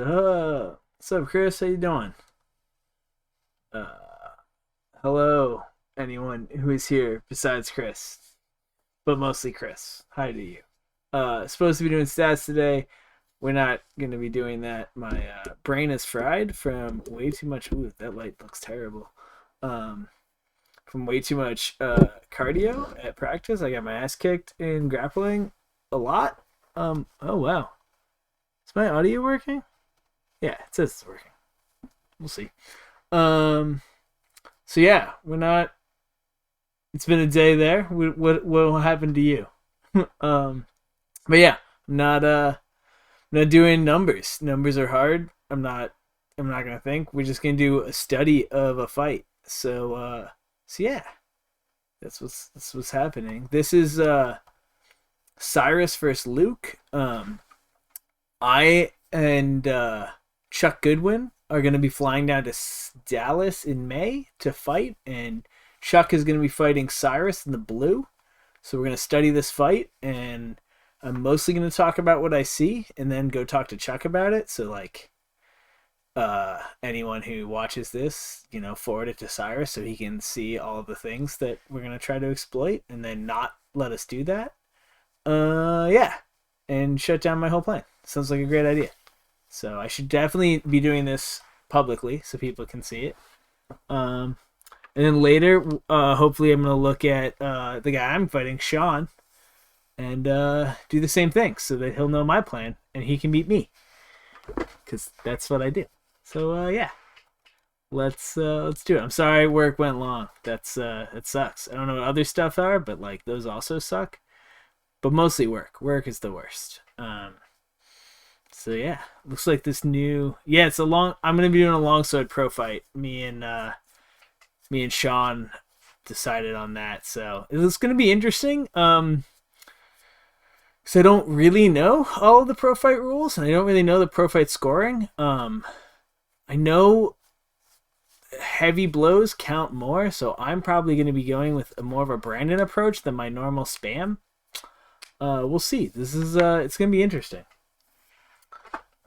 What's up, Chris? How you doing? Uh, Hello, anyone who is here besides Chris, but mostly Chris. Hi to you. Supposed to be doing stats today. We're not gonna be doing that. My brain is fried from way too much. Ooh, that light looks terrible. Um, from way too much cardio at practice. I got my ass kicked in grappling a lot. Oh wow, is my audio working? Yeah, it says it's working. We'll see. Um, so yeah, we're not. It's been a day there. What happened to you? um, but yeah, I'm not doing numbers. Numbers are hard. I'm not gonna think. We're just gonna do a study of a fight. So yeah, that's what's happening. This is Cyrus versus Luke. I and Chuck Goodwin are going to be flying down to Dallas in May to fight, and Chuck is going to be fighting Cyrus in the blue. So we're going to study this fight, and I'm mostly going to talk about what I see, and then go talk to Chuck about it. So like, anyone who watches this, forward it to Cyrus so he can see all of the things that we're going to try to exploit, and then not let us do that. Yeah, and shut down my whole plan. Sounds like a great idea. So I should definitely be doing this publicly so people can see it. And then later, hopefully I'm going to look at the guy I'm fighting, Sean, and do the same thing so that he'll know my plan and he can beat me. Because that's what I do. So yeah, let's do it. I'm sorry work went long. It sucks. I don't know what other stuff are, but like those also suck. But mostly work. Work is the worst. So yeah, looks like this new. Yeah, I'm gonna be doing a longsword pro fight. Me and Sean decided on that. So it's gonna be interesting. So I don't really know all of the pro fight rules, and I don't really know the pro fight scoring. I know heavy blows count more, so I'm probably gonna be going with more of a Brandon approach than my normal spam. We'll see. This is it's gonna be interesting.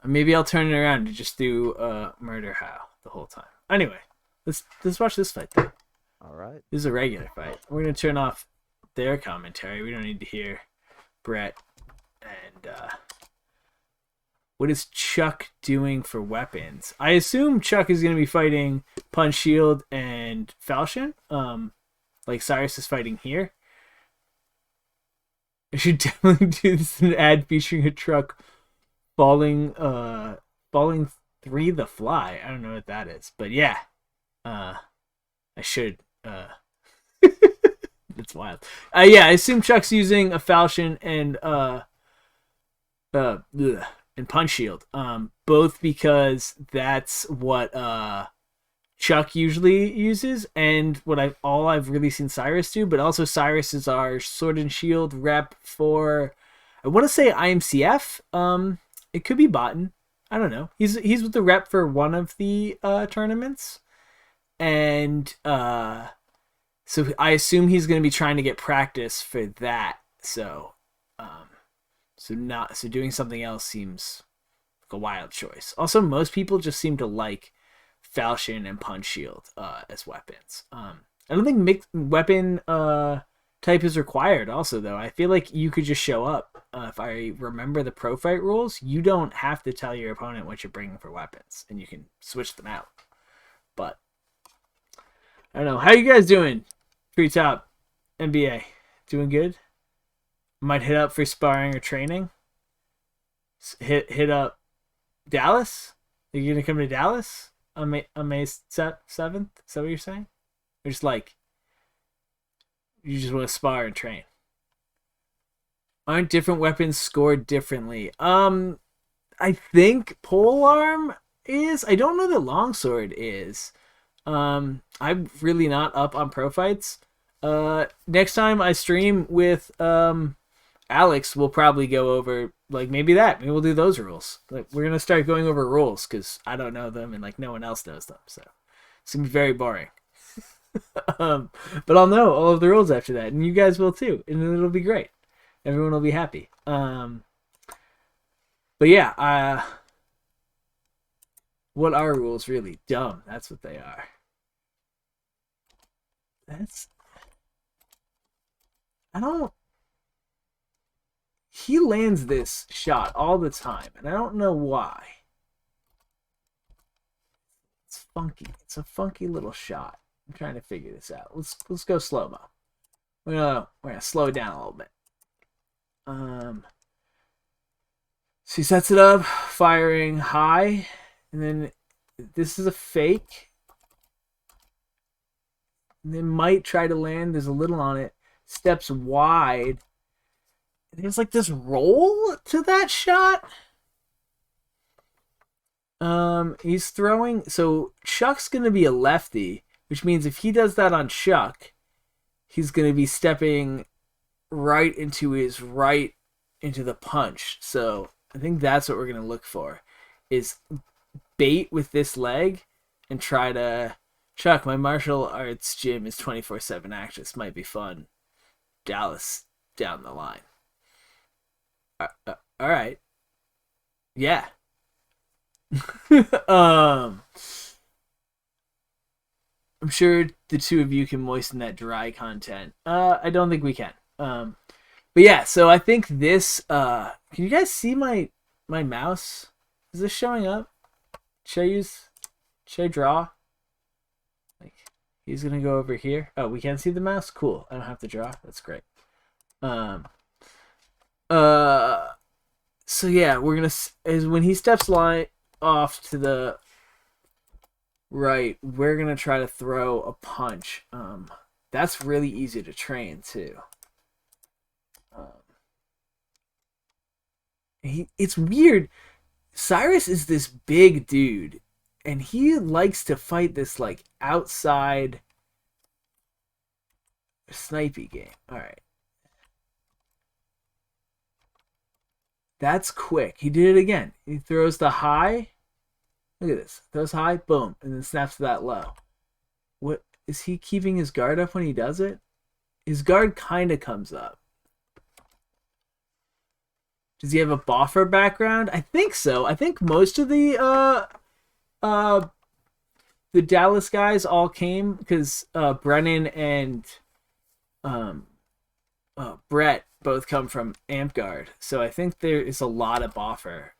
Maybe I'll turn it around to just do Murder How the whole time. Anyway, let's watch this fight then. All right. This is a regular fight. We're gonna turn off their commentary. We don't need to hear Brett and what is Chuck doing for weapons? I assume Chuck is gonna be fighting Punch Shield and Falchion. Like Cyrus is fighting here. I should definitely do this in an ad featuring a truck falling 3 the fly. I don't know what that is, but yeah, I should. That's wild. Yeah, I assume Chuck's using a falchion and punch shield. Both because that's what Chuck usually uses, and what I've really seen Cyrus do. But also Cyrus is our sword and shield rep for, I want to say IMCF. It could be Botan. I don't know. He's with the rep for one of the tournaments, and so I assume he's going to be trying to get practice for that. So doing something else seems like a wild choice. Also, most people just seem to like Falchion and Punch Shield as weapons. I don't think mixed weapon type is required. Also, though, I feel like you could just show up. If I remember the pro fight rules, you don't have to tell your opponent what you're bringing for weapons, and you can switch them out. But I don't know. How you guys doing? Treetop NBA doing good. Might hit up for sparring or training. Hit up Dallas. Are you gonna come to Dallas on May 7th? Is that what you're saying? Or just like you just want to spar and train? Aren't different weapons scored differently? I think polearm is. I don't know that longsword is. I'm really not up on pro fights. Next time I stream with Alex, we'll probably go over like maybe we'll do those rules. Like we're gonna start going over rules because I don't know them and like no one else knows them, so it's gonna be very boring. But I'll know all of the rules after that, and you guys will too, and it'll be great. Everyone will be happy. But yeah, What are rules really? Dumb. That's what they are. That's I don't he lands this shot all the time, and I don't know why. It's funky. It's a funky little shot. I'm trying to figure this out. Let's go slow mo. We're gonna slow it down a little bit. So he sets it up, firing high, and then this is a fake. And then might try to land. There's a little on it. Steps wide. There's like this roll to that shot. He's throwing. So Chuck's gonna be a lefty, which means if he does that on Chuck, he's gonna be stepping right into his right into the punch. So I think that's what we're gonna look for, is bait with this leg and try to. Chuck, my martial arts gym is 24/7 actress. Might be fun. Dallas down the line. All right. Yeah. I'm sure the two of you can moisten that dry content. I don't think we can. But yeah, so I think this. Can you guys see my mouse? Is this showing up? Should I draw? Like, he's gonna go over here. Oh, we can't see the mouse. Cool. I don't have to draw. That's great. So yeah, we're gonna is when he steps off to the right, we're gonna try to throw a punch. That's really easy to train too. It's weird. Cyrus is this big dude, and he likes to fight this like outside snipey game. All right. That's quick. He did it again. He throws the high. Look at this. Throws high, boom, and then snaps to that low. What is he keeping his guard up when he does it? His guard kind of comes up. Does he have a Bohurt background? I think so. I think most of the Dallas guys all came because Brennan and Brett both come from Amp-Guard. So I think there is a lot of Bohurt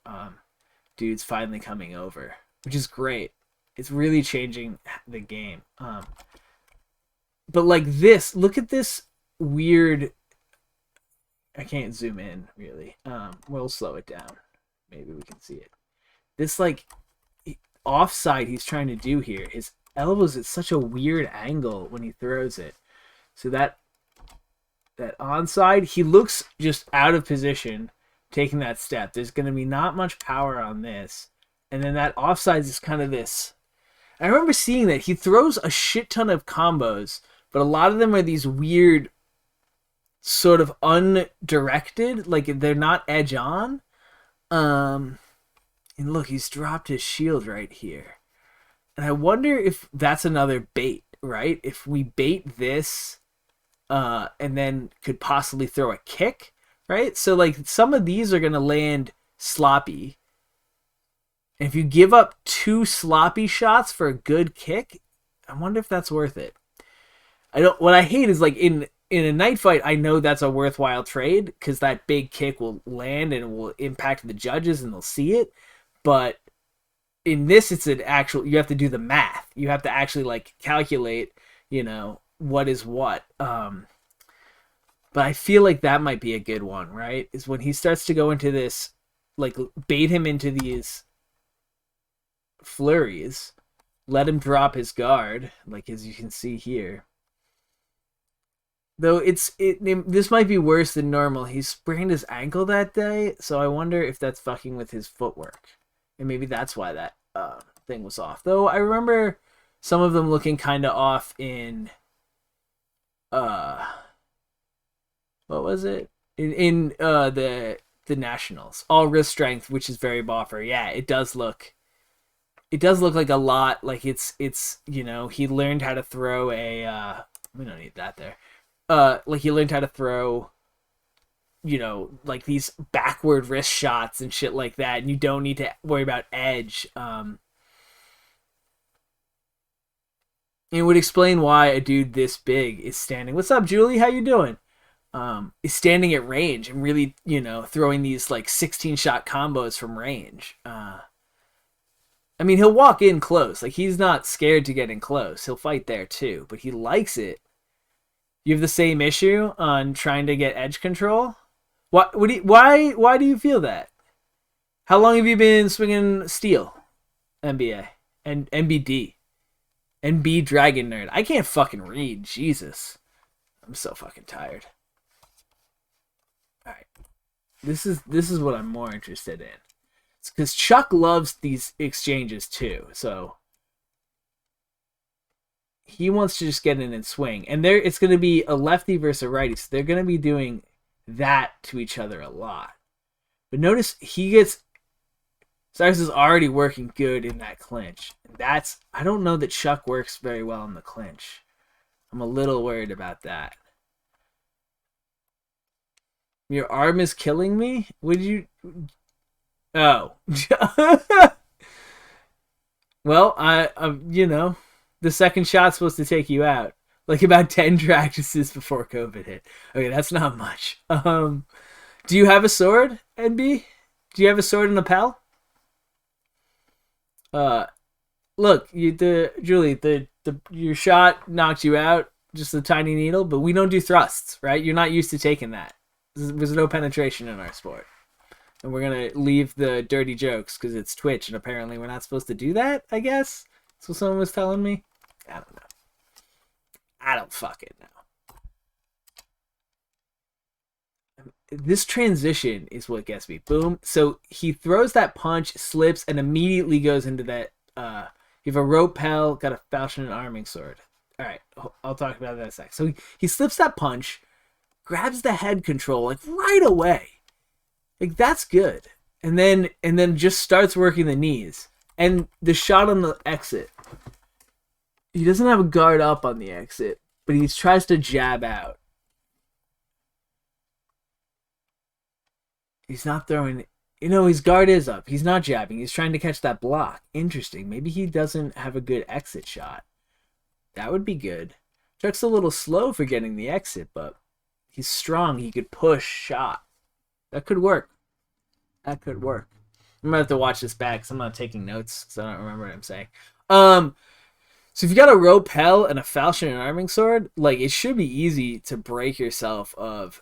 dudes finally coming over, which is great. It's really changing the game. But like this, look at this weird. I can't zoom in really. We'll slow it down. Maybe we can see it. This like offside he's trying to do here. His elbows at such a weird angle when he throws it. So that onside, he looks just out of position taking that step. There's going to be not much power on this. And then that offside is kind of this. I remember seeing that. He throws a shit ton of combos, but a lot of them are these weird sort of undirected, like they're not edge on. And look, he's dropped his shield right here. And I wonder if that's another bait, right? If we bait this and then could possibly throw a kick, right? So like some of these are going to land sloppy. And if you give up 2 sloppy shots for a good kick, I wonder if that's worth it. What I hate is like in a night fight, I know that's a worthwhile trade because that big kick will land and it will impact the judges and they'll see it. But in this, it's an actual, you have to do the math. You have to actually like calculate, what is what. But I feel like that might be a good one, right? Is when he starts to go into this, like bait him into these flurries, let him drop his guard, like as you can see here. Though this might be worse than normal. He sprained his ankle that day, so I wonder if that's fucking with his footwork. And maybe that's why that thing was off. Though I remember some of them looking kind of off in what was it? In the Nationals. All wrist strength, which is very Bohurt. Yeah, it does look like a lot like it's he learned how to throw a we don't need that there. Like he learned how to throw, like these backward wrist shots and shit like that, and you don't need to worry about edge. It would explain why a dude this big is standing. What's up, Julie? How you doing? Is standing at range and really, throwing these like 16-shot combos from range. I mean, he'll walk in close. Like, he's not scared to get in close. He'll fight there too, but he likes it. You have the same issue on trying to get edge control? Why do you feel that? How long have you been swinging steel? NBA and NBD. NB Dragon Nerd. I can't fucking read. Jesus. I'm so fucking tired. Alright. This is what I'm more interested in. It's because Chuck loves these exchanges too. So he wants to just get in and swing. And it's going to be a lefty versus a righty. So they're going to be doing that to each other a lot. But notice Cyrus is already working good in that clinch. I don't know that Chuck works very well in the clinch. I'm a little worried about that. Your arm is killing me? Would you... Oh. Well, the second shot's supposed to take you out. Like about 10 practices before COVID hit. Okay, that's not much. Do you have a sword, NB? Do you have a sword and a pal? Look, Julie, your shot knocked you out, just a tiny needle, but we don't do thrusts, right? You're not used to taking that. There's no penetration in our sport. And we're going to leave the dirty jokes because it's Twitch, and apparently we're not supposed to do that, I guess? That's what someone was telling me. I don't know. I don't fucking know. This transition is what gets me. Boom. So he throws that punch, slips, and immediately goes into that. You have a rope pal, got a falchion and arming sword. All right, I'll talk about that in a sec. So he slips that punch, grabs the head control like right away. Like that's good. And then just starts working the knees. And the shot on the exit. He doesn't have a guard up on the exit, but he tries to jab out. He's not throwing... his guard is up. He's not jabbing. He's trying to catch that block. Interesting. Maybe he doesn't have a good exit shot. That would be good. Chuck's a little slow for getting the exit, but he's strong. He could push shot. That could work. I'm going to have to watch this back because I'm not taking notes because I don't remember what I'm saying. So if you got a rope hell and a falchion and arming sword, like it should be easy to break yourself of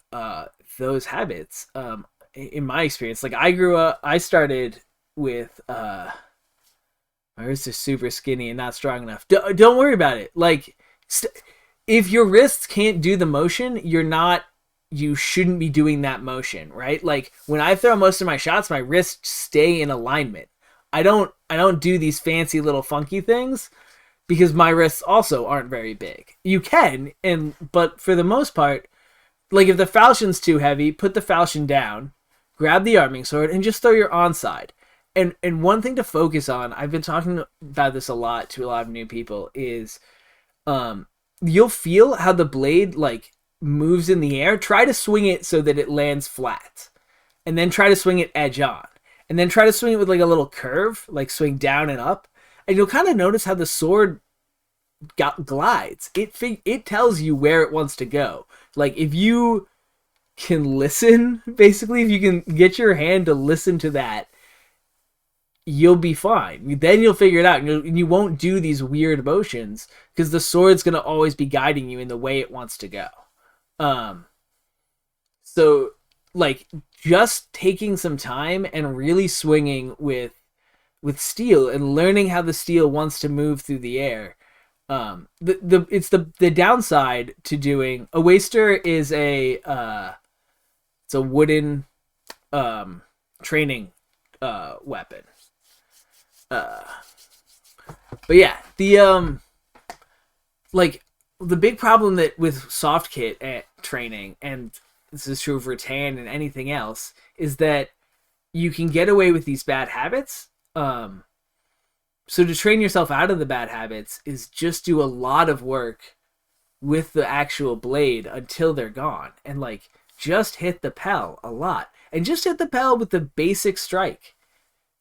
those habits. In my experience, like I started with my wrists are super skinny and not strong enough. Don't worry about it. Like if your wrists can't do the motion, you shouldn't be doing that motion, right? Like when I throw most of my shots, my wrists stay in alignment. I don't do these fancy little funky things because my wrists also aren't very big. You can, but for the most part, like if the falchion's too heavy, put the falchion down, grab the arming sword, and just throw your onside. And one thing to focus on, I've been talking about this a lot to a lot of new people, is you'll feel how the blade like moves in the air. Try to swing it so that it lands flat. And then try to swing it edge on. And then try to swing it with like a little curve, like swing down and up. And you'll kind of notice how the sword glides. It tells you where it wants to go. Like if you can listen, basically, if you can get your hand to listen to that, you'll be fine. Then you'll figure it out, and you won't do these weird motions because the sword's going to always be guiding you in the way it wants to go. So like just taking some time and really swinging with steel and learning how the steel wants to move through the air. It's the downside to doing a waster is it's a wooden training weapon. But yeah, the big problem that with soft kit training, and this is true for tan and anything else, is that you can get away with these bad habits. So to train yourself out of the bad habits is just do a lot of work with the actual blade until they're gone. And like, just hit the pel a lot. And just hit the pel with the basic strike.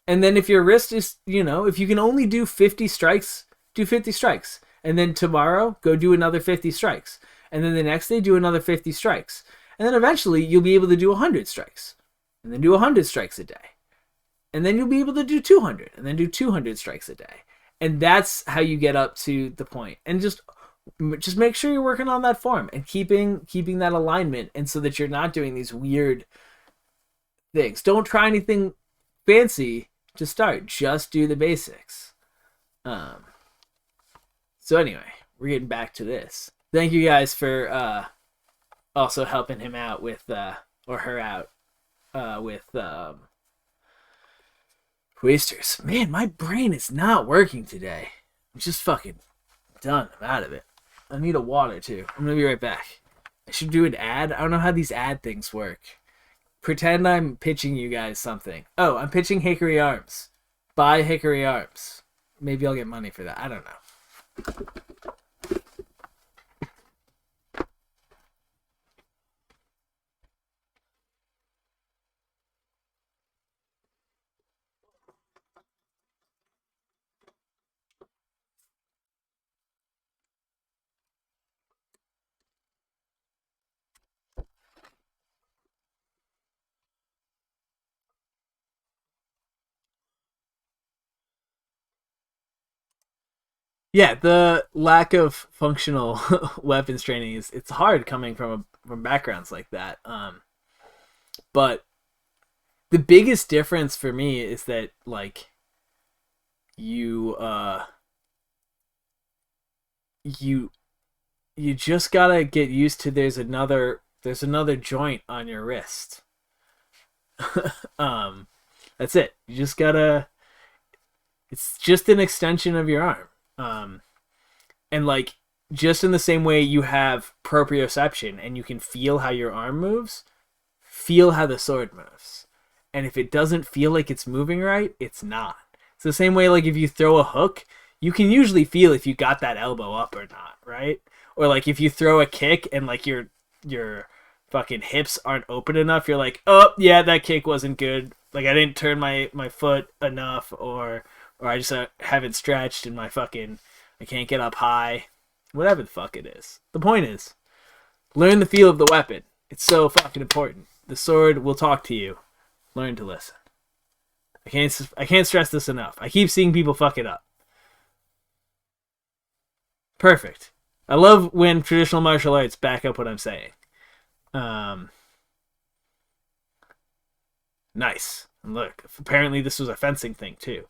And then if your wrist is, if you can only do 50 strikes, do 50 strikes. And then tomorrow, go do another 50 strikes. And then the next day, do another 50 strikes. And then eventually, you'll be able to do 100 strikes. And then do 100 strikes a day. And then you'll be able to do 200. And then do 200 strikes a day. And that's how you get up to the point. And just make sure you're working on that form and keeping that alignment, and so that you're not doing these weird things. Don't try anything fancy to start. Just do the basics. So anyway, we're getting back to this. Thank you guys for also helping him out with or her out with Wasters. Man, my brain is not working today. I'm just fucking done. I'm out of it. I need a water too. I'm gonna be right back. I should do an ad. I don't know how these ad things work. Pretend I'm pitching you guys something. Oh, I'm pitching Hickory Arms. Buy Hickory Arms. Maybe I'll get money for that. I don't know. Yeah, the lack of functional weapons training it's hard coming from backgrounds like that. But the biggest difference for me is that like you you you just gotta get used to there's another joint on your wrist. um, that's it. You just gotta. It's just an extension of your arm. And like just in the same way you have proprioception and you can feel how your arm moves, feel how the sword moves. And if it doesn't feel like it's moving right, it's not. It's the same way like if you throw a hook, you can usually feel if you got that elbow up or not, right? Or like if you throw a kick and like your fucking hips aren't open enough, you're like, "Oh, yeah, that kick wasn't good. Like I didn't turn my foot enough or I just haven't stretched and I can't get up high." Whatever the fuck it is. The point is, learn the feel of the weapon. It's so fucking important. The sword will talk to you. Learn to listen. I can't stress this enough. I keep seeing people fuck it up. Perfect. I love when traditional martial arts back up what I'm saying. Um, nice. And look, apparently this was a fencing thing too.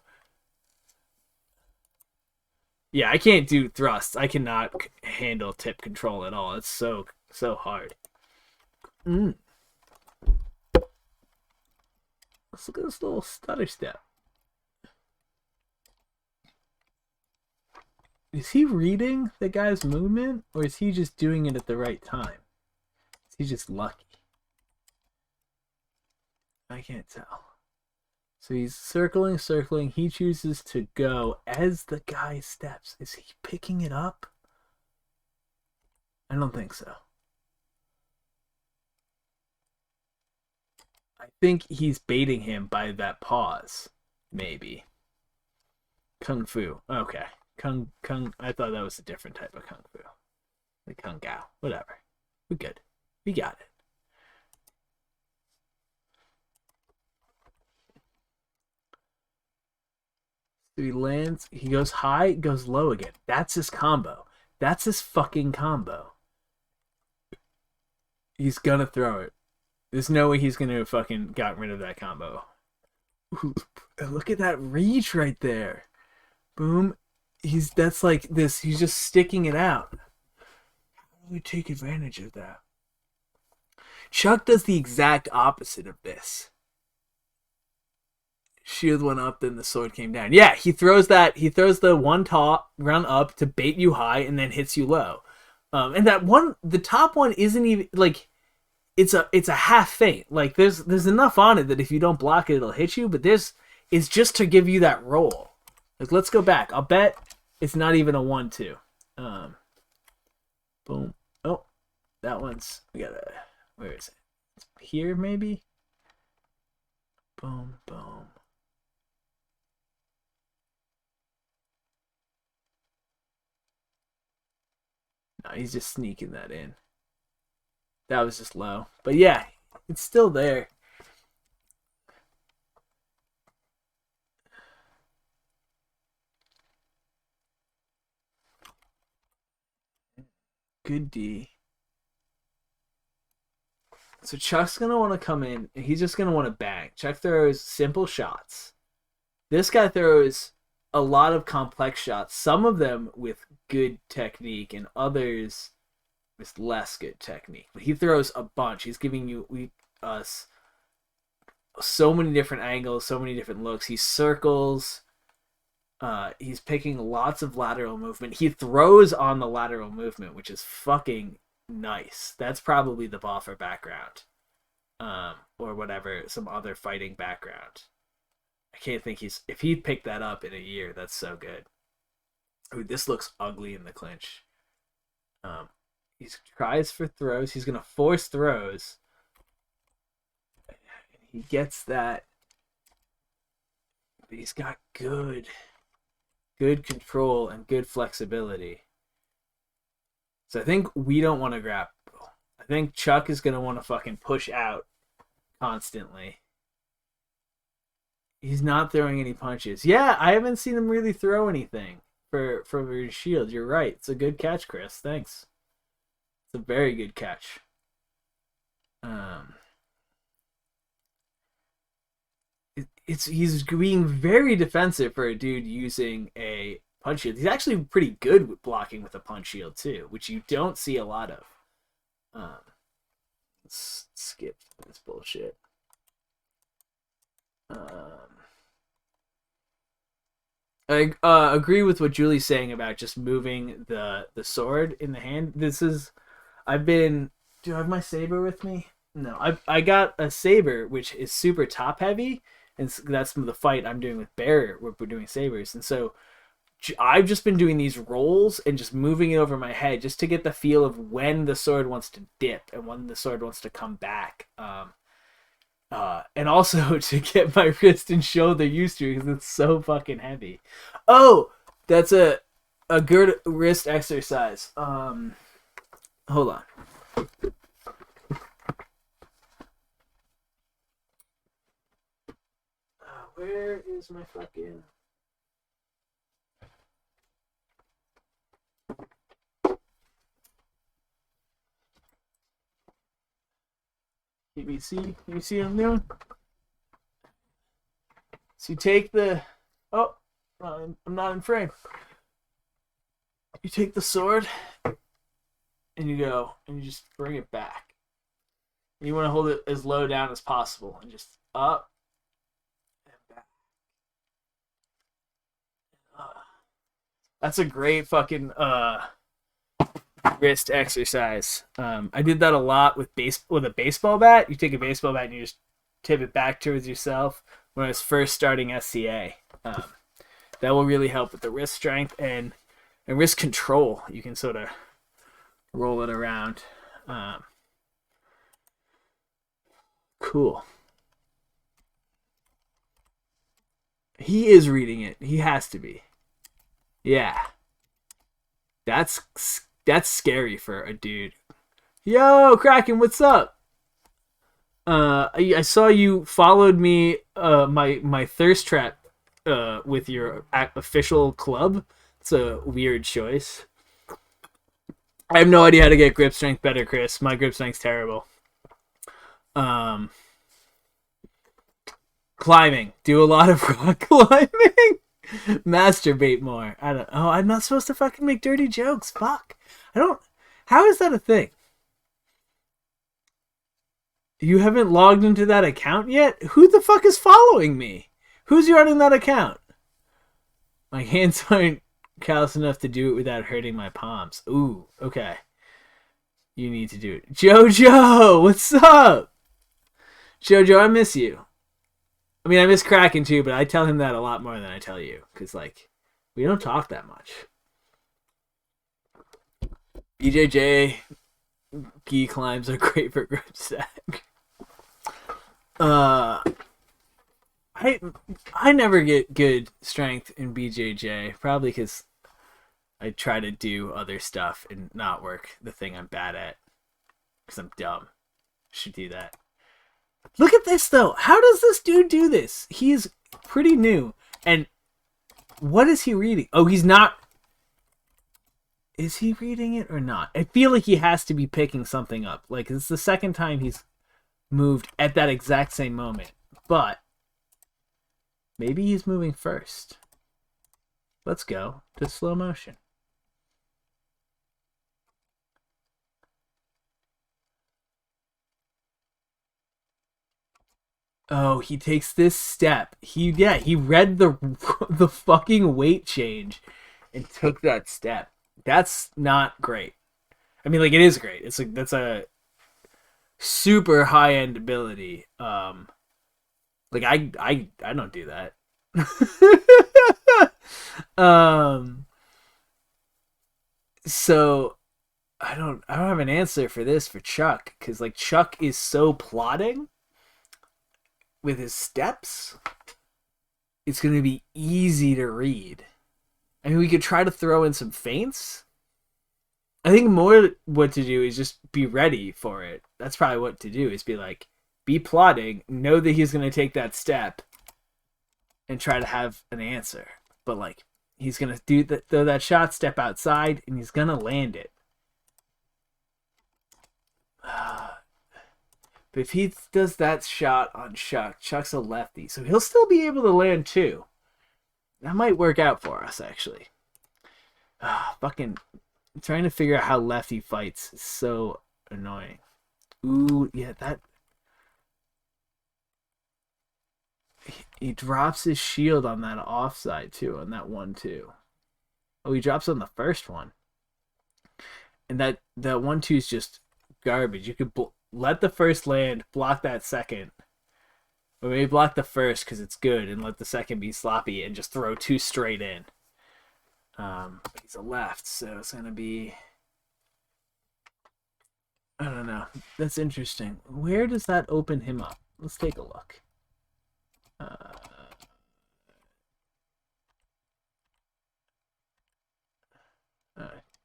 Yeah, I can't do thrusts. I cannot handle tip control at all. It's so hard. Mm. Let's look at this little stutter step. Is he reading the guy's movement, or is he just doing it at the right time? Is he just lucky? I can't tell. So he's circling. He chooses to go as the guy steps. Is he picking it up? I don't think so. I think he's baiting him by that pause. Maybe. Kung Fu. Okay. Kung. I thought that was a different type of Kung Fu. Like Kung Gao. Whatever. We're good. We got it. So he lands, he goes high, goes low again. That's his combo. That's his fucking combo. He's gonna throw it. There's no way he's gonna fucking got rid of that combo. Ooh, look at that reach right there. Boom. That's like this. He's just sticking it out. How do we take advantage of that? Chuck does the exact opposite of this. Shield went up, then the sword came down. Yeah, he throws the one top run up to bait you high and then hits you low. And that one, the top one isn't even like it's a half feint. Like there's enough on it that if you don't block it, it'll hit you. But it's just to give you that roll. Like let's go back. I'll bet it's not even a 1-2. Boom. Oh, that one's where is it? It's here maybe. Boom, boom. No, he's just sneaking that in. That was just low. But yeah, it's still there. Good D. So Chuck's going to want to come in, and he's just going to want to bang. Chuck throws simple shots. This guy throws a lot of complex shots, some of them with good technique and others with less good technique. But he throws a bunch. He's giving us so many different angles, so many different looks. He circles. He's picking lots of lateral movement. He throws on the lateral movement, which is fucking nice. That's probably the Bohurt background. Or whatever, some other fighting background. I can't think if he picked that up in a year, that's so good. Ooh, this looks ugly in the clinch. He tries for throws. He's gonna force throws. He gets that. But he's got good control and good flexibility. So I think we don't want to grapple. I think Chuck is gonna want to fucking push out constantly. He's not throwing any punches. Yeah, I haven't seen him really throw anything for his shield. You're right. It's a good catch, Chris. Thanks. It's a very good catch. He's being very defensive for a dude using a punch shield. He's actually pretty good with blocking with a punch shield too, which you don't see a lot of. Let's skip this bullshit. I agree with what Julie's saying about just moving the sword in the hand. Do I have my saber with me? No, I got a saber which is super top heavy, and that's the fight I'm doing with Bear. We're doing sabers, and so I've just been doing these rolls and just moving it over my head just to get the feel of when the sword wants to dip and when the sword wants to come back. And also to get my wrist and shoulder used to it because it's so fucking heavy. Oh, that's a good wrist exercise. Hold on. Where is my fucking... You see what I'm doing? So you take the... Oh, I'm not in frame. You take the sword, and you go, and you just bring it back. And you want to hold it as low down as possible, and just up, and back. That's a great fucking... wrist exercise. I did that a lot with a baseball bat. You take a baseball bat and you just tip it back towards yourself when I was first starting SCA. That will really help with the wrist strength and wrist control. You can sort of roll it around. Cool. He is reading it. He has to be. Yeah. That's scary for a dude. Yo, Kraken, what's up? I saw you followed me my thirst trap with your official club. It's a weird choice. I have no idea how to get grip strength better, Chris. My grip strength's terrible. Climbing. Do a lot of rock climbing. Masturbate more. I don't. Oh, I'm not supposed to fucking make dirty jokes. Fuck. I don't. How is that a thing? You haven't logged into that account yet? Who the fuck is following me? Who's running that account? My hands aren't callous enough to do it without hurting my palms. Ooh, okay. You need to do it. Jojo, what's up? Jojo, I miss you. I mean, I miss Kraken too, but I tell him that a lot more than I tell you. Because, like, we don't talk that much. BJJ gi climbs are great for grip stack. I never get good strength in BJJ, probably because I try to do other stuff and not work the thing I'm bad at because I'm dumb. Should do that. Look at this though. How does this dude do this? He's pretty new. And what is he reading? Oh, he's not. Is he reading it or not? I feel like he has to be picking something up. Like, it's the second time he's moved at that exact same moment. But maybe he's moving first. Let's go to slow motion. Oh, he takes this step. He read the fucking weight change and took that step. That's not great. I mean, like, it is great. It's like, that's a super high end ability. Like, I don't do that. So I don't have an answer for this for Chuck, because like Chuck is so plodding with his steps. It's gonna be easy to read. I mean, we could try to throw in some feints. I think more what to do is just be ready for it. That's probably what to do, is be like, be plotting, know that he's going to take that step, and try to have an answer. But like, he's going to throw that shot, step outside, and he's going to land it. But if he does that shot on Chuck, Chuck's a lefty, so he'll still be able to land too. That might work out for us, actually. Fucking trying to figure out how lefty fights is so annoying. Ooh, yeah, that... He drops his shield on that offside, too, on that 1-2. Oh, he drops on the first one. And that 1-2 is just garbage. You could let the first land, block that second. Or maybe block the first because it's good, and let the second be sloppy, and just throw 2 straight in. He's a left, so it's going to be... I don't know. That's interesting. Where does that open him up? Let's take a look.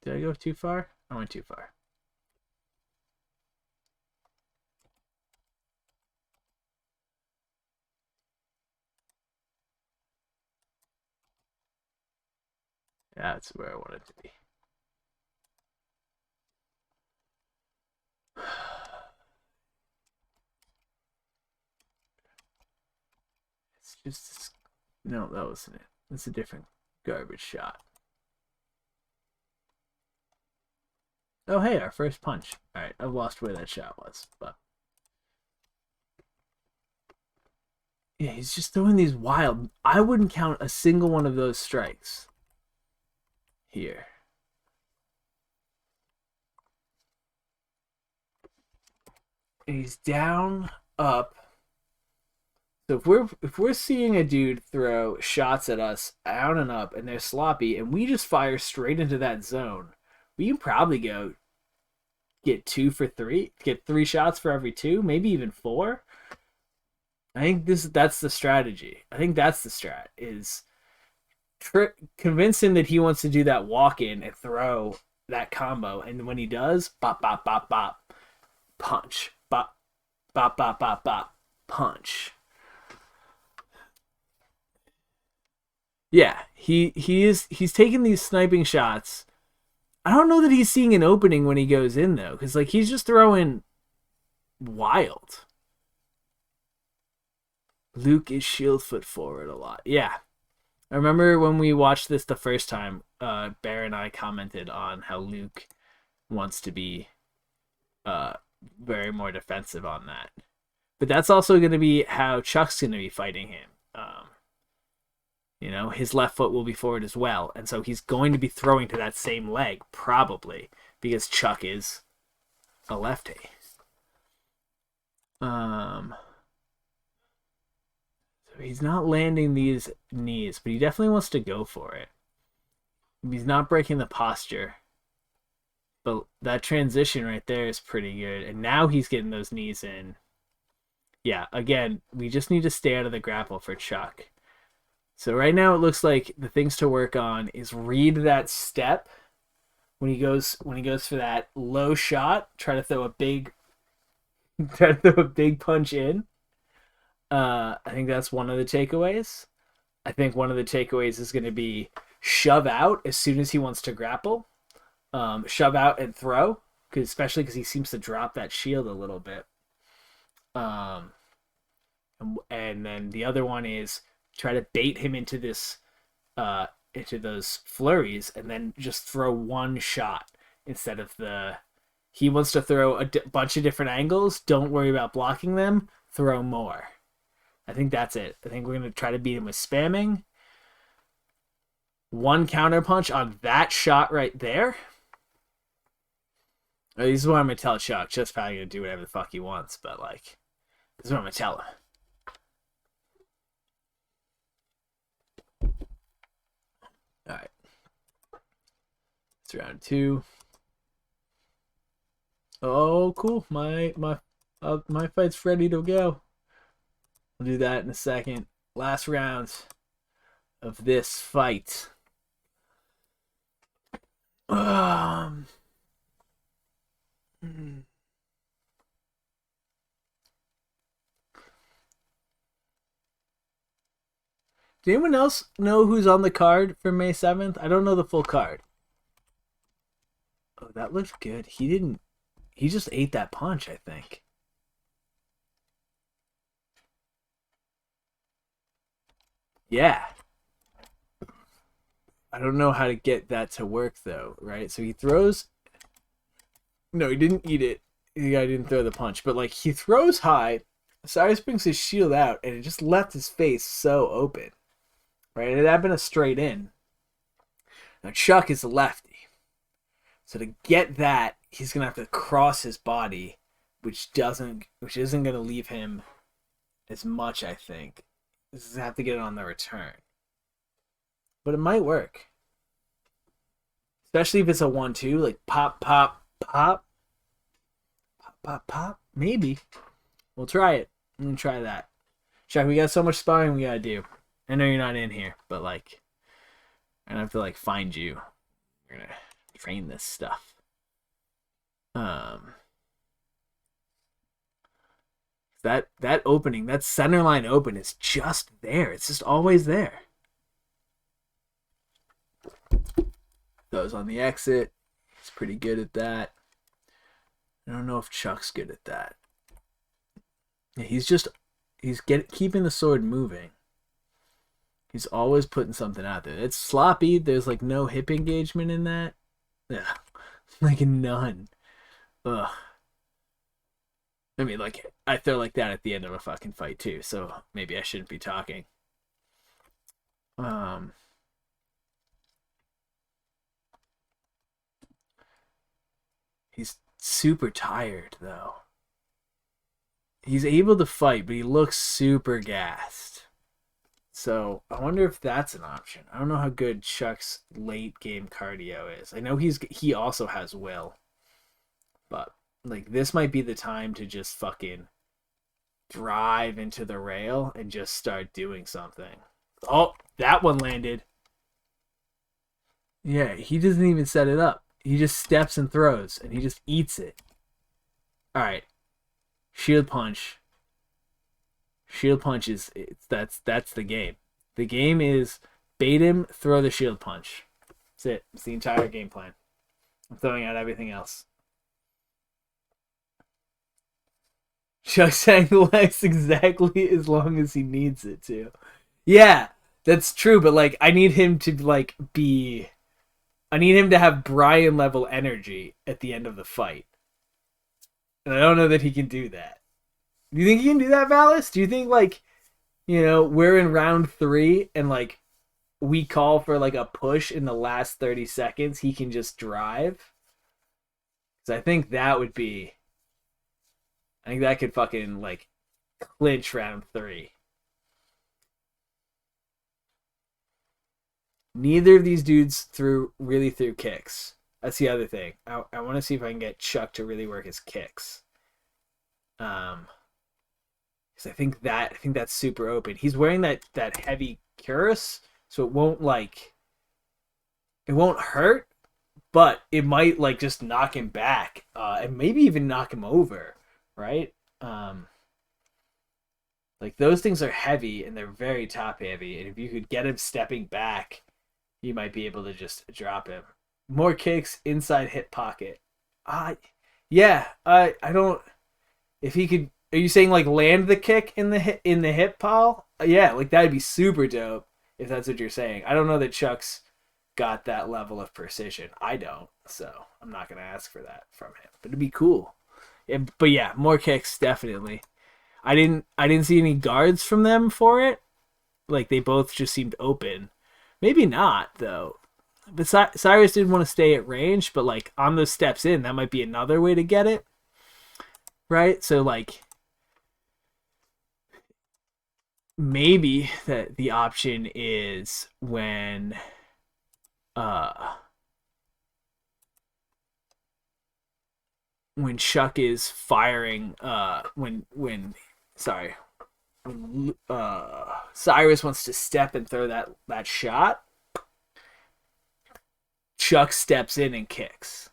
Did I go too far? I went too far. That's where I wanted to be. It's just... No, that wasn't it. That's a different garbage shot. Oh, hey, our first punch. Alright, I've lost where that shot was, but... Yeah, he's just throwing these wild... I wouldn't count a single one of those strikes. Here. He's down, up. So if we're seeing a dude throw shots at us down and up, and they're sloppy, and we just fire straight into that zone, we can probably go get 2 for 3, get 3 shots for every 2, maybe even 4. I think that's the strategy. I think that's the strat, is convince him that he wants to do that walk in and throw that combo, and when he does, bop bop bop bop, punch, bop bop bop bop bop, punch. Yeah, he's taking these sniping shots. I don't know that he's seeing an opening when he goes in though, because like he's just throwing wild. Luke is shield foot forward a lot. Yeah. I remember when we watched this the first time, Bear and I commented on how Luke wants to be very more defensive on that. But that's also going to be how Chuck's going to be fighting him. You know, his left foot will be forward as well. And so he's going to be throwing to that same leg, probably, because Chuck is a lefty. So he's not landing these knees, but he definitely wants to go for it. He's not breaking the posture. But that transition right there is pretty good. And now he's getting those knees in. Yeah, again, we just need to stay out of the grapple for Chuck. So right now it looks like the things to work on is read that step when he goes for that low shot. Try to throw a big punch in. I think that's one of the takeaways. I think one of the takeaways is going to be shove out as soon as he wants to grapple. Shove out and throw, especially because he seems to drop that shield a little bit. And then the other one is try to bait him into into those flurries, and then just throw one shot instead of he wants to throw bunch of different angles. Don't worry about blocking them. Throw more. I think that's it. I think we're going to try to beat him with spamming. One counter punch on that shot right there. This is what I'm going to tell Chuck. Chuck's probably going to do whatever the fuck he wants, but like, this is what I'm going to tell him. Alright. It's round 2. Oh, cool. My fight's ready to go. I'll do that in a second. Last round of this fight. Do anyone else know who's on the card for May 7th? I don't know the full card. Oh, that looks good. He just ate that punch, I think. Yeah. I don't know how to get that to work, though, right? So he throws... No, he didn't eat it. The guy didn't throw the punch. But, like, he throws high. Cyrus brings his shield out, and it just left his face so open. Right? It had been a straight in. Now, Chuck is a lefty. So to get that, he's going to have to cross his body, which isn't going to leave him as much, I think. He's going to have to get it on the return. But it might work. Especially if it's a 1-2, like pop, pop, pop. Pop, pop, pop. Maybe. We'll try it. I'm going to try that. Chuck, we got so much sparring we got to do. I know you're not in here, but like, I'm going to have to like find you. We're going to train this stuff. That opening, that center line open is just there. It's just always there. Those on the exit. He's pretty good at that. I don't know if Chuck's good at that. Yeah, he's keeping the sword moving. He's always putting something out there. It's sloppy. There's like no hip engagement in that. Yeah, like none. Ugh. I mean, like, I throw like that at the end of a fucking fight too, so maybe I shouldn't be talking. He's super tired though. He's able to fight, but he looks super gassed. So I wonder if that's an option. I don't know how good Chuck's late game cardio is. I know he also has will, but like this might be the time to just fucking drive into the rail and just start doing something. Oh, that one landed. Yeah, he doesn't even set it up. He just steps and throws, and he just eats it. All right, shield punch. Shield punch that's the game. The game is bait him, throw the shield punch. That's it. It's the entire game plan. I'm throwing out everything else. Chuck saying the legs exactly as long as he needs it to. Yeah, that's true, but like I need him to have Brian level energy at the end of the fight. And I don't know that he can do that. Do you think he can do that, Valis? Do you think like, we're in round 3 and like we call for like a push in the last 30 seconds, he can just drive? Because I think that could fucking like clinch round 3. Neither of these dudes threw kicks. That's the other thing. I want to see if I can get Chuck to really work his kicks. because I think that's super open. He's wearing that heavy cuirass, so it won't hurt, but it might like just knock him back, and maybe even knock him over, right? Like those things are heavy and they're very top heavy, and if you could get him stepping back, you might be able to just drop him. More kicks inside hip pocket. Yeah. I don't. If he could, are you saying like land the kick in the hip pile? Yeah, like that'd be super dope if that's what you're saying. I don't know that Chuck's got that level of precision. I don't, so I'm not gonna ask for that from him. But it'd be cool. Yeah, but yeah, more kicks definitely. I didn't see any guards from them for it. Like they both just seemed open. Maybe not though. But Cyrus didn't want to stay at range, but like on those steps in, that might be another way to get it. Right? So like maybe that the option is when Chuck is firing when Cyrus wants to step and throw that shot, Chuck steps in and kicks,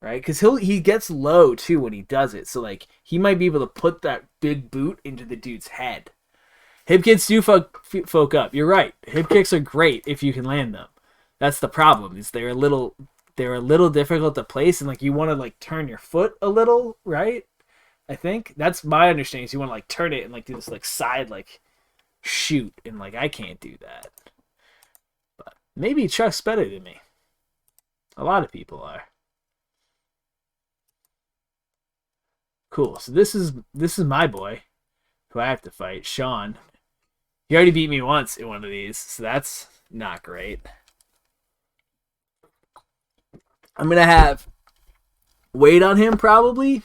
right? Because he gets low too when he does it, so like he might be able to put that big boot into the dude's head. Hip kicks do folk up. You're right. Hip kicks are great if you can land them. That's the problem. Is they're a little difficult to place, and like you want to like turn your foot a little, right? I think that's my understanding. So you want to like turn it and like do this like side like shoot, and like I can't do that. But maybe Chuck's better than me. A lot of people are. Cool. So this is my boy, who I have to fight, Sean. He already beat me once in one of these, so that's not great. I'm gonna have weight on him probably.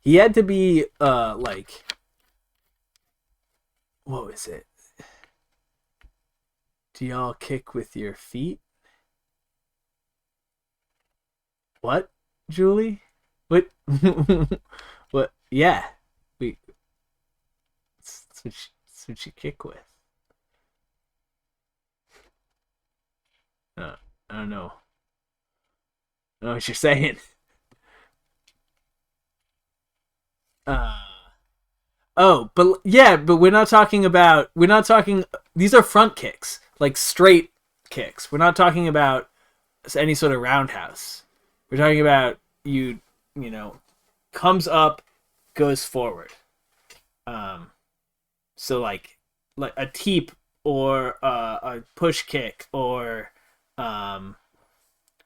He had to be like, what was it? Do y'all kick with your feet? What, Julie? What? What? Yeah, that's what you kick with. I don't know. I don't know what you're saying. But yeah, but we're not talking. These are front kicks, like straight kicks. We're not talking about any sort of roundhouse. We're talking about you know, comes up, goes forward. So like a teep or a push kick or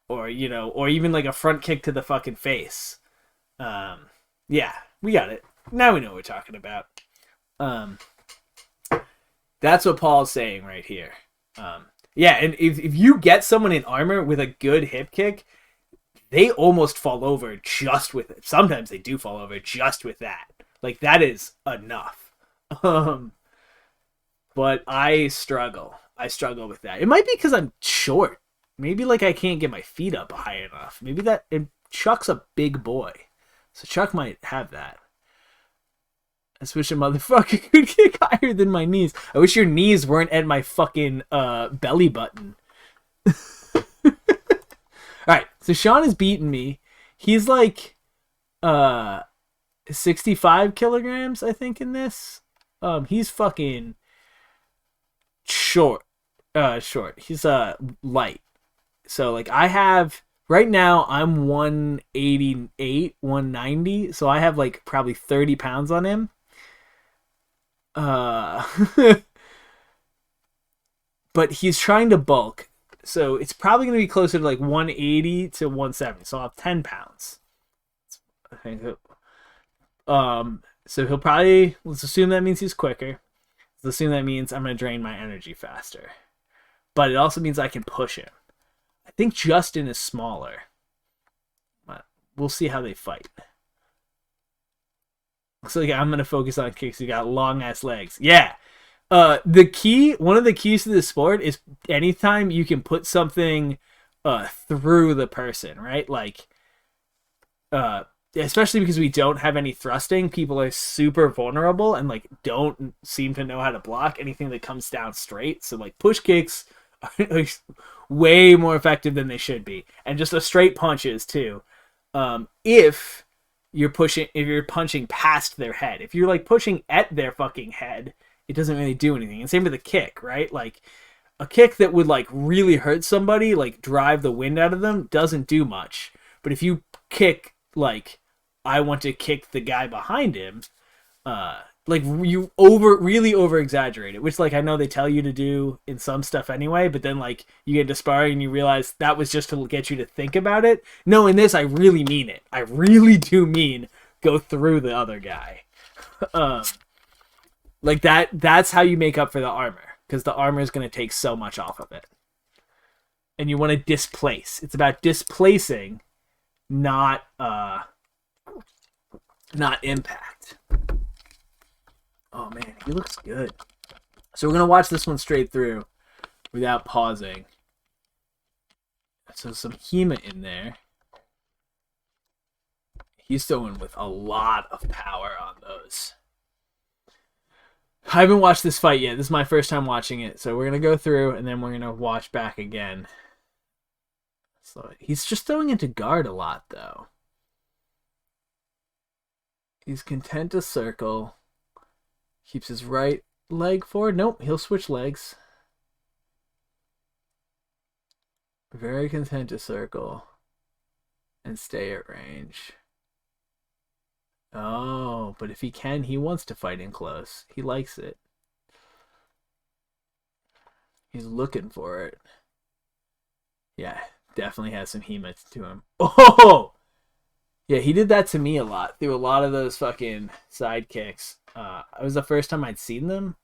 even like a front kick to the fucking face. Yeah, we got it. Now we know what we're talking about. That's what Paul's saying right here. Yeah, and if you get someone in armor with a good hip kick, they almost fall over just with it. Sometimes they do fall over just with that. Like, that is enough. But I struggle. I struggle with that. It might be because I'm short. Maybe, like, I can't get my feet up high enough. Maybe that... And Chuck's a big boy. So Chuck might have that. I wish a motherfucker could kick higher than my knees. I wish your knees weren't at my fucking belly button. Alright, so Sean has beaten me. He's like 65 kilograms, I think, in this. He's fucking short. He's light. So like I have right now I'm 188, 190, so I have like probably 30 pounds on him. But he's trying to bulk. So it's probably going to be closer to like 180 to 170. So I'll have 10 pounds. I think. So he'll probably, let's assume that means he's quicker. Let's assume that means I'm going to drain my energy faster. But it also means I can push him. I think Justin is smaller. But we'll see how they fight. Looks like I'm going to focus on kicks. He got long ass legs. Yeah. One of the keys to this sport is anytime you can put something through the person, right? Like especially because we don't have any thrusting, people are super vulnerable and like don't seem to know how to block anything that comes down straight. So like push kicks are like way more effective than they should be, and just the straight punches too. If you're punching past their head, if you're like pushing at their fucking head, it doesn't really do anything. And same with a kick, right? Like a kick that would like really hurt somebody, like drive the wind out of them, doesn't do much. But if you kick like I want to kick the guy behind him, like you really over exaggerate it, which like I know they tell you to do in some stuff anyway, but then like you get to sparring and you realize that was just to get you to think about it. No, in this I really mean it. I really do mean go through the other guy. Like that's how you make up for the armor, because the armor is going to take so much off of it. And you want to displace. It's about displacing, not impact. Oh man, he looks good. So we're gonna watch this one straight through without pausing. So some Hema in there. He's throwing with a lot of power on those. I haven't watched this fight yet. This is my first time watching it. So we're gonna go through and then we're gonna watch back again. So he's just throwing into guard a lot though. He's content to circle. Keeps his right leg forward. Nope, he'll switch legs. Very content to circle. And stay at range. Oh, but if he can, he wants to fight in close. He likes it. He's looking for it. Yeah, definitely has some Hema to him. Oh! Yeah, he did that to me a lot. Through a lot of those fucking side kicks. It was the first time I'd seen them.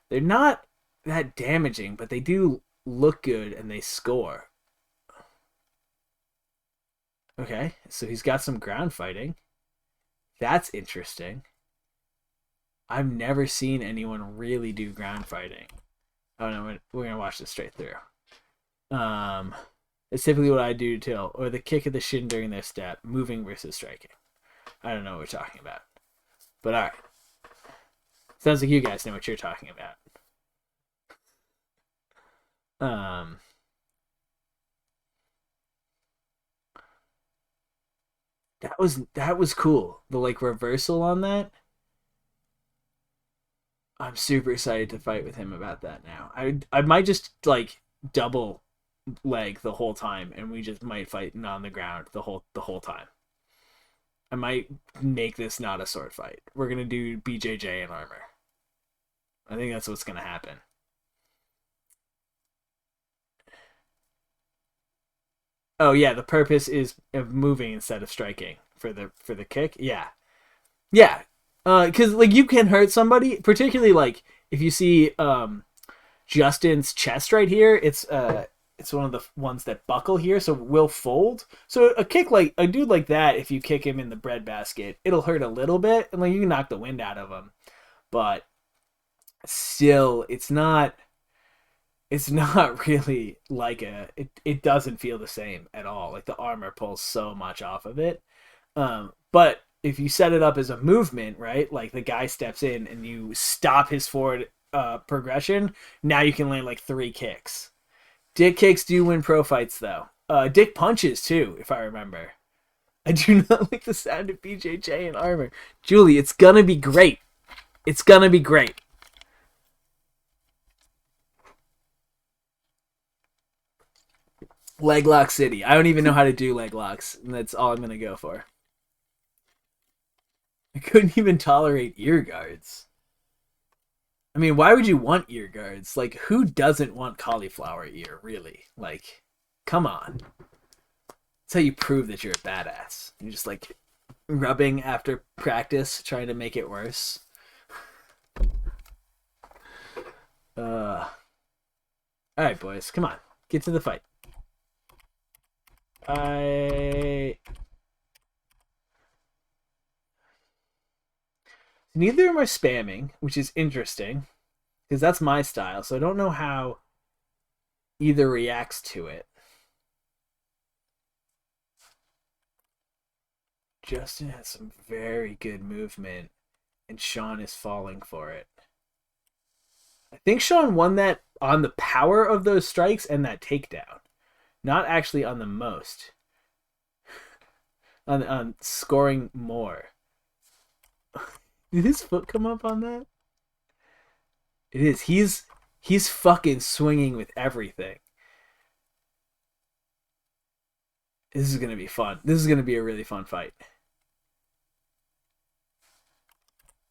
They're not that damaging, but they do look good and they score. Okay, so he's got some ground fighting. That's interesting. I've never seen anyone really do ground fighting. Oh no, we're gonna watch this straight through. It's typically what I do too, or the kick of the shin during their step, moving versus striking. I don't know what we're talking about. But alright. Sounds like you guys know what you're talking about. That was cool. The like reversal on that. I'm super excited to fight with him about that now. I might just like double leg the whole time and we just might fight on the ground the whole time. I might make this not a sword fight. We're gonna do BJJ in armor. I think that's what's gonna happen. Oh yeah, the purpose is of moving instead of striking for the kick. Yeah, yeah. Because like you can hurt somebody, particularly like if you see Justin's chest right here. It's one of the ones that buckle here, so will fold. So a kick like a dude like that, if you kick him in the breadbasket, it'll hurt a little bit, and like you can knock the wind out of him, but still, it's not really like it doesn't feel the same at all. Like the armor pulls so much off of it. But if you set it up as a movement, right? Like the guy steps in and you stop his forward progression, now you can land like 3 kicks. Dick kicks do win pro fights though. Dick punches too, if I remember. I do not like the sound of BJJ in armor. Julie, it's gonna be great. It's gonna be great. Leg lock city. I don't even know how to do leg locks, and that's all I'm gonna go for. I couldn't even tolerate ear guards. I mean, why would you want ear guards? Like, who doesn't want cauliflower ear, really? Like, come on. That's how you prove that you're a badass. You're just, like, rubbing after practice, trying to make it worse. Alright, boys. Come on. Get to the fight. Neither of them are spamming, which is interesting, because that's my style, so I don't know how either reacts to it. Justin has some very good movement, and Sean is falling for it. I think Sean won that on the power of those strikes and that takedown, not actually on the most. On scoring more. Did his foot come up on that? It is. He's fucking swinging with everything. This is gonna be fun. This is gonna be a really fun fight.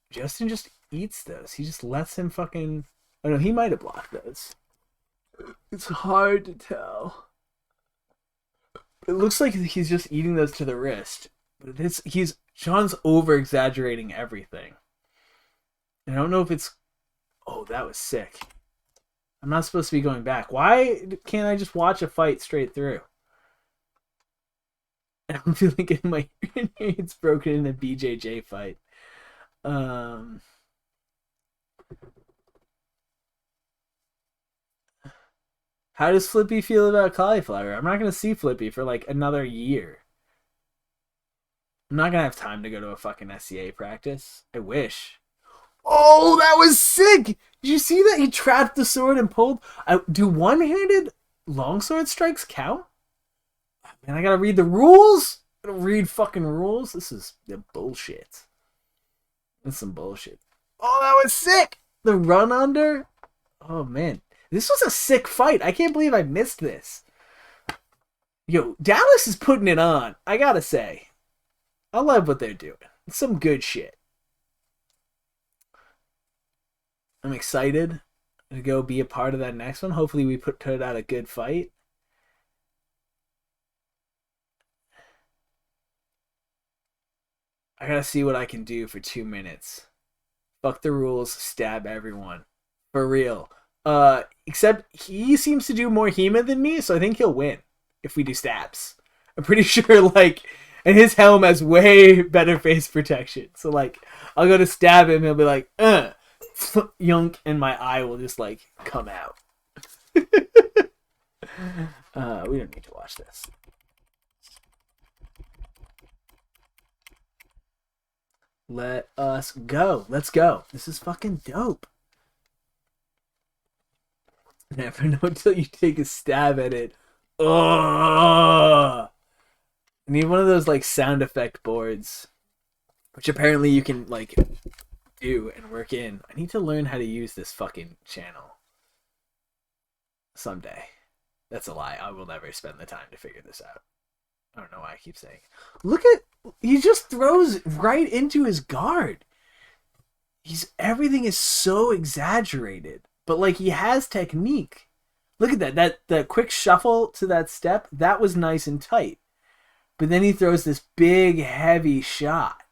Justin just eats those. He just lets him fucking. Oh no, he might have blocked those. It's hard to tell. It looks like he's just eating those to the wrist. But Sean's over exaggerating everything. And I don't know if it's. Oh, that was sick. I'm not supposed to be going back. Why can't I just watch a fight straight through? I'm feeling like my it's broken in a BJJ fight. How does Flippy feel about cauliflower? I'm not gonna see Flippy for like another year. I'm not gonna have time to go to a fucking SCA practice. I wish. Oh, that was sick! Did you see that? He trapped the sword and pulled. Do one-handed longsword strikes count? Man, I gotta read the rules. I gotta read fucking rules. This is the bullshit. That's some bullshit. Oh, that was sick! The run under. Oh man, this was a sick fight. I can't believe I missed this. Yo, Dallas is putting it on. I gotta say, I love what they're doing. It's some good shit. I'm excited to go be a part of that next one. Hopefully we put out a good fight. I gotta see what I can do for 2 minutes. Fuck the rules, stab everyone. For real. Except he seems to do more HEMA than me, so I think he'll win if we do stabs. I'm pretty sure, like, and his helm has way better face protection. So, like, I'll go to stab him, he'll be like, yunk, and my eye will just, like, come out. We don't need to watch this. Let us go. Let's go. This is fucking dope. Never know until you take a stab at it. Oh! I need one of those like sound effect boards, which apparently you can like do and work in. I need to learn how to use this fucking channel someday. That's a lie. I will never spend the time to figure this out. I don't know why I keep saying. Look at he just throws right into his guard. Everything is so exaggerated, but like he has technique. Look at that quick shuffle to that step. That was nice and tight. But then he throws this big heavy shot.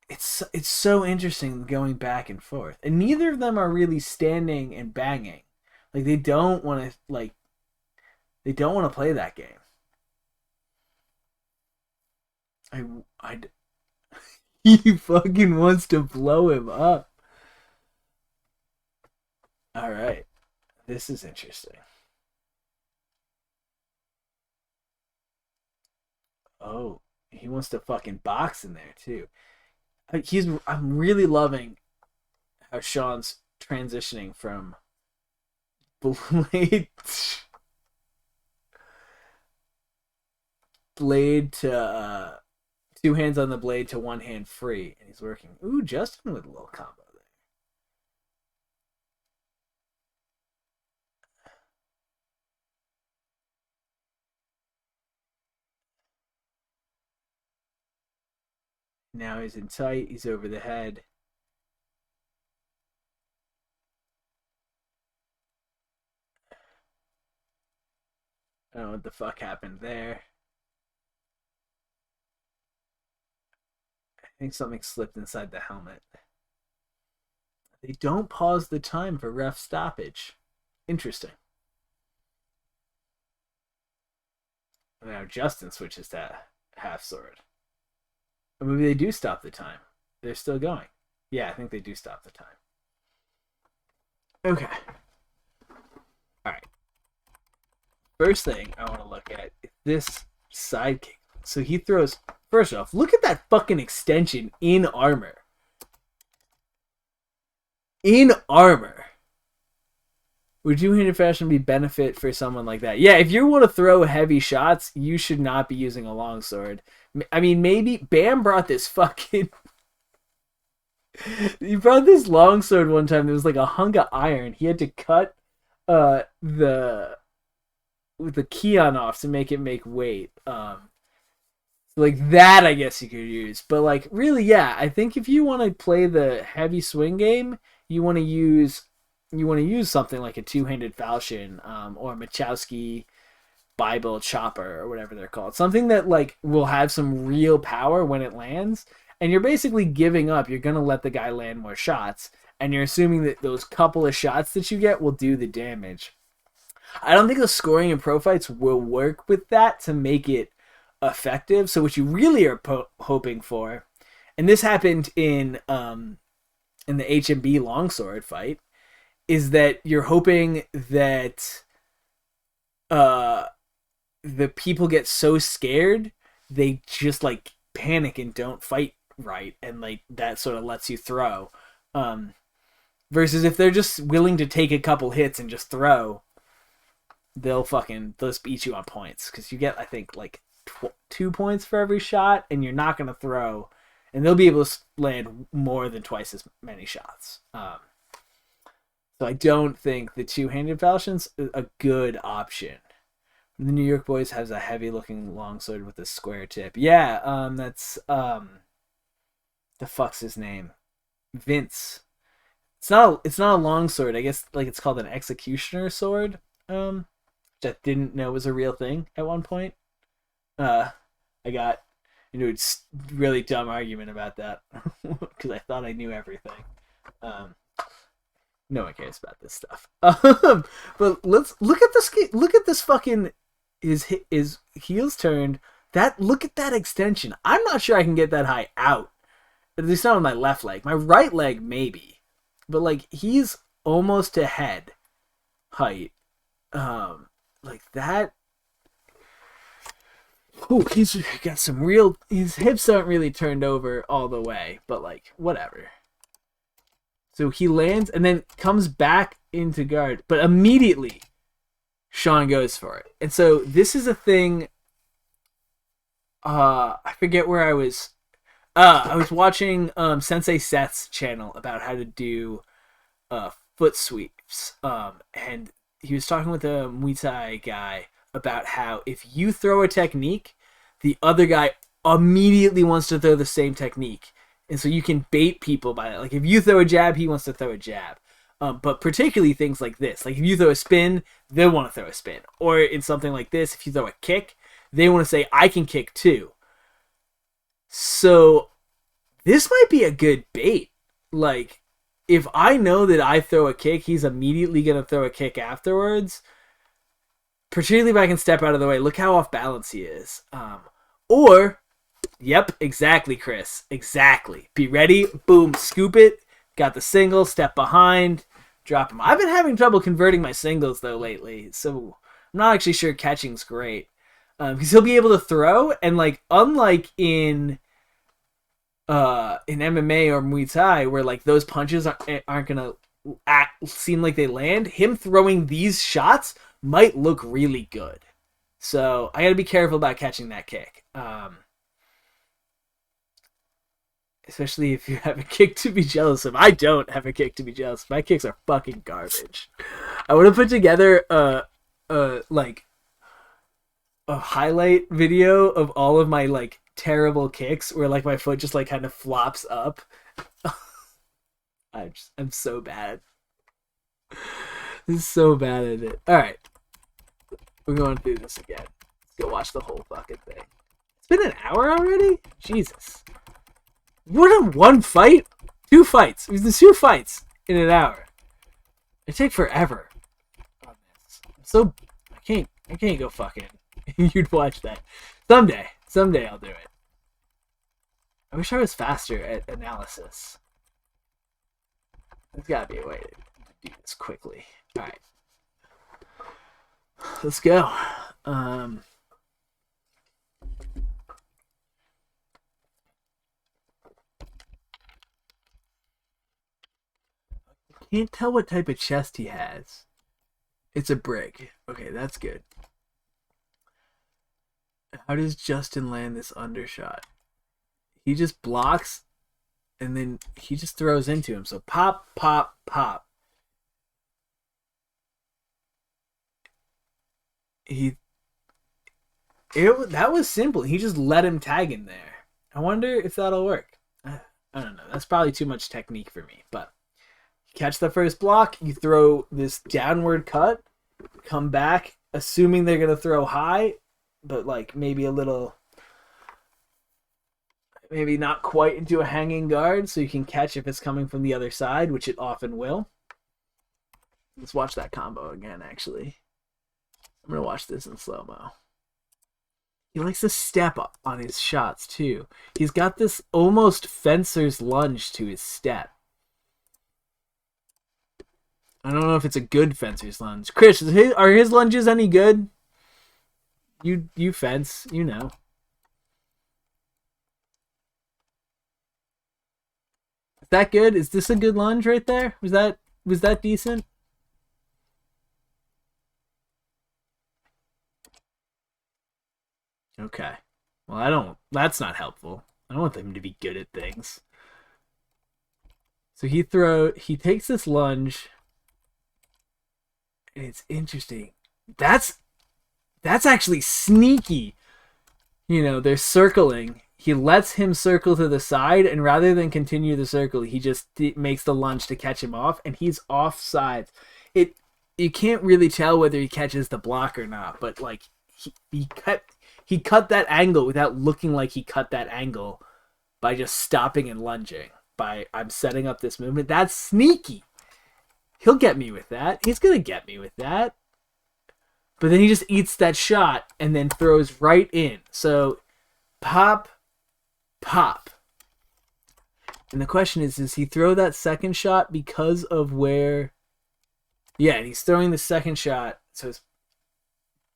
It's so interesting going back and forth. And neither of them are really standing and banging. Like they don't want to play that game. He fucking wants to blow him up. All right. This is interesting. Oh, he wants to fucking box in there too. I'm really loving how Sean's transitioning from blade to two hands on the blade to one hand free, and he's working. Ooh, Justin with a little combo there. Now he's in tight. He's over the head. I don't know what the fuck happened there. I think something slipped inside the helmet. They don't pause the time for ref stoppage. Interesting. Now Justin switches to half sword. Or maybe they do stop the time. They're still going. Yeah, I think they do stop the time. Okay. Alright. First thing I want to look at is this side kick. So he throws... First off, look at that fucking extension in armor. In armor. Would two-handed fashion be benefit for someone like that? Yeah, if you want to throw heavy shots, you should not be using a longsword. I mean, maybe Bam brought this fucking... He brought this longsword one time. There was like a hunk of iron. He had to cut the Keon off to make it make weight. Like that, I guess you could use. But like, really, yeah, I think if you want to play the heavy swing game, you want to use something like a two-handed falchion, or Machowski Bible chopper or whatever they're called. Something that like will have some real power when it lands. And you're basically giving up. You're going to let the guy land more shots. And you're assuming that those couple of shots that you get will do the damage. I don't think the scoring in pro fights will work with that to make it effective. So what you really are hoping for, and this happened in the HMB longsword fight, is that you're hoping that the people get so scared they just like panic and don't fight right, and like that sort of lets you throw, versus if they're just willing to take a couple hits and just throw, they'll just beat you on points, because you get, I think, like 2 points for every shot, and you're not going to throw, and they'll be able to land more than twice as many shots. So I don't think the two-handed falchion's a good option. The New York Boys has a heavy-looking longsword with a square tip. Yeah, that's the fuck's his name? Vince. It's not a longsword. I guess like it's called an executioner sword. Which I didn't know was a real thing at one point. I got into a really dumb argument about that because I thought I knew everything. No one cares about this stuff. But let's look at this. Look at this fucking his heels turned. Look at that extension. I'm not sure I can get that high out. At least not on my left leg. My right leg maybe, but like he's almost to head height. Like that. Ooh, he's got some real. His hips aren't really turned over all the way, but like whatever. So he lands and then comes back into guard, but immediately Sean goes for it. And so this is a thing. I forget where I was. I was watching Sensei Seth's channel about how to do foot sweeps. And he was talking with a Muay Thai guy about how if you throw a technique, the other guy immediately wants to throw the same technique. And so you can bait people by that. Like if you throw a jab, he wants to throw a jab. But particularly things like this. Like if you throw a spin, they want to throw a spin. Or in something like this, if you throw a kick, they want to say, I can kick too. So this might be a good bait. Like if I know that I throw a kick, he's immediately going to throw a kick afterwards. Particularly if I can step out of the way. Look how off balance he is. Or, yep, exactly, Chris. Exactly. Be ready. Boom. Scoop it. Got the single. Step behind. Drop him. I've been having trouble converting my singles, though, lately. So I'm not actually sure catching's great. Because he'll be able to throw. And, like, unlike in MMA or Muay Thai, where, like, those punches aren't going to seem like they land, him throwing these shots might look really good. So I got to be careful about catching that kick. Especially if you have a kick to be jealous of. I don't have a kick to be jealous of. My kicks are fucking garbage. I want to put together like a highlight video of all of my like terrible kicks where like my foot just like kind of flops up. I'm so bad. I'm so bad at it. All right. We're going through this again. Let's go watch the whole fucking thing. It's been an hour already? Jesus. What in one fight? 2 fights. It was the 2 fights in an hour. It take forever on this. So I can't go fucking. You'd watch that. Someday I'll do it. I wish I was faster at analysis. There's gotta be a way to do this quickly. Alright. Let's go. Can't tell what type of chest he has. It's a brick. Okay, that's good. How does Justin land this undershot? He just blocks, and then he just throws into him. So pop, pop, pop. That was simple. He just let him tag in there. I wonder if that'll work. I don't know. That's probably too much technique for me. But you catch the first block, you throw this downward cut, come back, assuming they're gonna throw high, but like maybe a little, maybe not quite into a hanging guard, so you can catch if it's coming from the other side, which it often will. Let's watch that combo again. Actually, I'm gonna watch this in slow-mo. He likes to step up on his shots, too. He's got this almost fencer's lunge to his step. I don't know if it's a good fencer's lunge. Chris, are his lunges any good? You fence, you know. Is that good? Is this a good lunge right there? Was that decent? Okay. Well, that's not helpful. I don't want them to be good at things. So he takes this lunge, and it's interesting. That's actually sneaky. You know, they're circling. He lets him circle to the side, and rather than continue the circle, he just makes the lunge to catch him off, and he's offside. You can't really tell whether he catches the block or not, but like he cut that angle without looking like he cut that angle by just stopping and lunging. I'm setting up this movement. That's sneaky. He'll get me with that. He's going to get me with that. But then he just eats that shot and then throws right in. So pop, pop. And the question is, does he throw that second shot because of where... Yeah, and he's throwing the second shot. So it's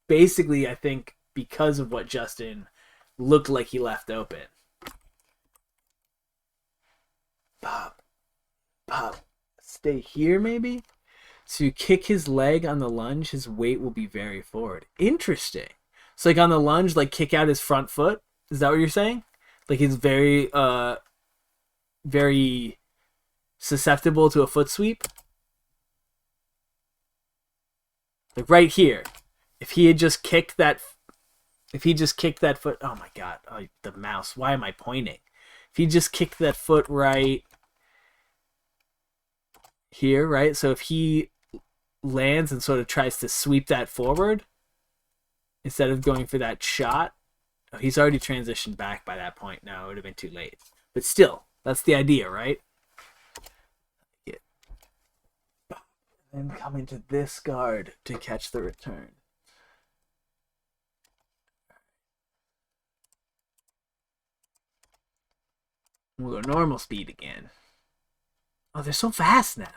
basically, I think, because of what Justin looked like he left open. Pop. Pop. Stay here, maybe? So you kick his leg on the lunge, his weight will be very forward. Interesting. So like on the lunge, like kick out his front foot? Is that what you're saying? Like he's very susceptible to a foot sweep? Like right here. If he just kicked that foot, oh my god, the mouse, why am I pointing? If he just kicked that foot right here, right? So if he lands and sort of tries to sweep that forward, instead of going for that shot, he's already transitioned back by that point. No, it would have been too late. But still, that's the idea, right? And come into this guard to catch the return. We'll go normal speed again. Oh, they're so fast now.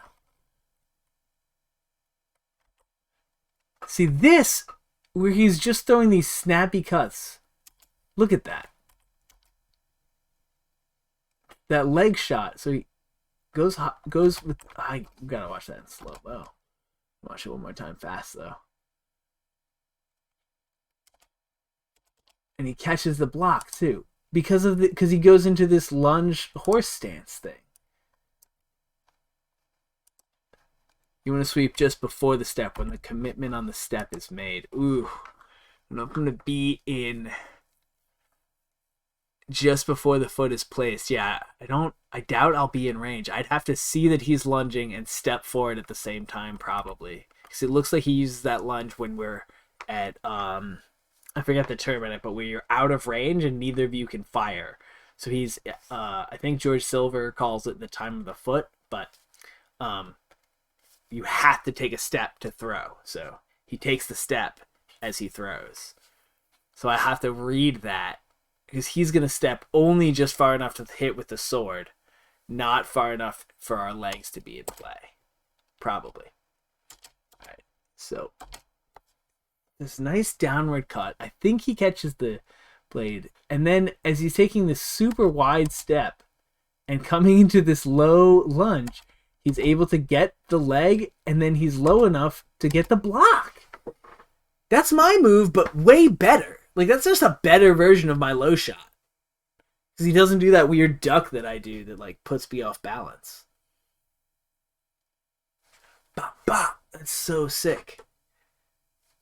See this, where he's just throwing these snappy cuts. Look at that. That leg shot. So he goes with... I gotta watch that in slow-mo. Watch it one more time fast, though. And he catches the block, too. Because he goes into this lunge horse stance thing. You want to sweep just before the step, when the commitment on the step is made. Ooh. And I'm going to be in just before the foot is placed. Yeah, I doubt I'll be in range. I'd have to see that he's lunging and step forward at the same time, probably. Because it looks like he uses that lunge when we're at, I forget the term in it, but where you're out of range and neither of you can fire. So he's, I think George Silver calls it the time of the foot, but you have to take a step to throw. So he takes the step as he throws. So I have to read that, because he's going to step only just far enough to hit with the sword, not far enough for our legs to be in play. Probably. All right, so this nice downward cut. I think he catches the blade. And then as he's taking this super wide step and coming into this low lunge, He's able to get the leg, and then he's low enough to get the block. That's my move, but way better. Like, that's just a better version of my low shot. Because he doesn't do that weird duck that I do that, like, puts me off balance. Bah, bah. That's so sick.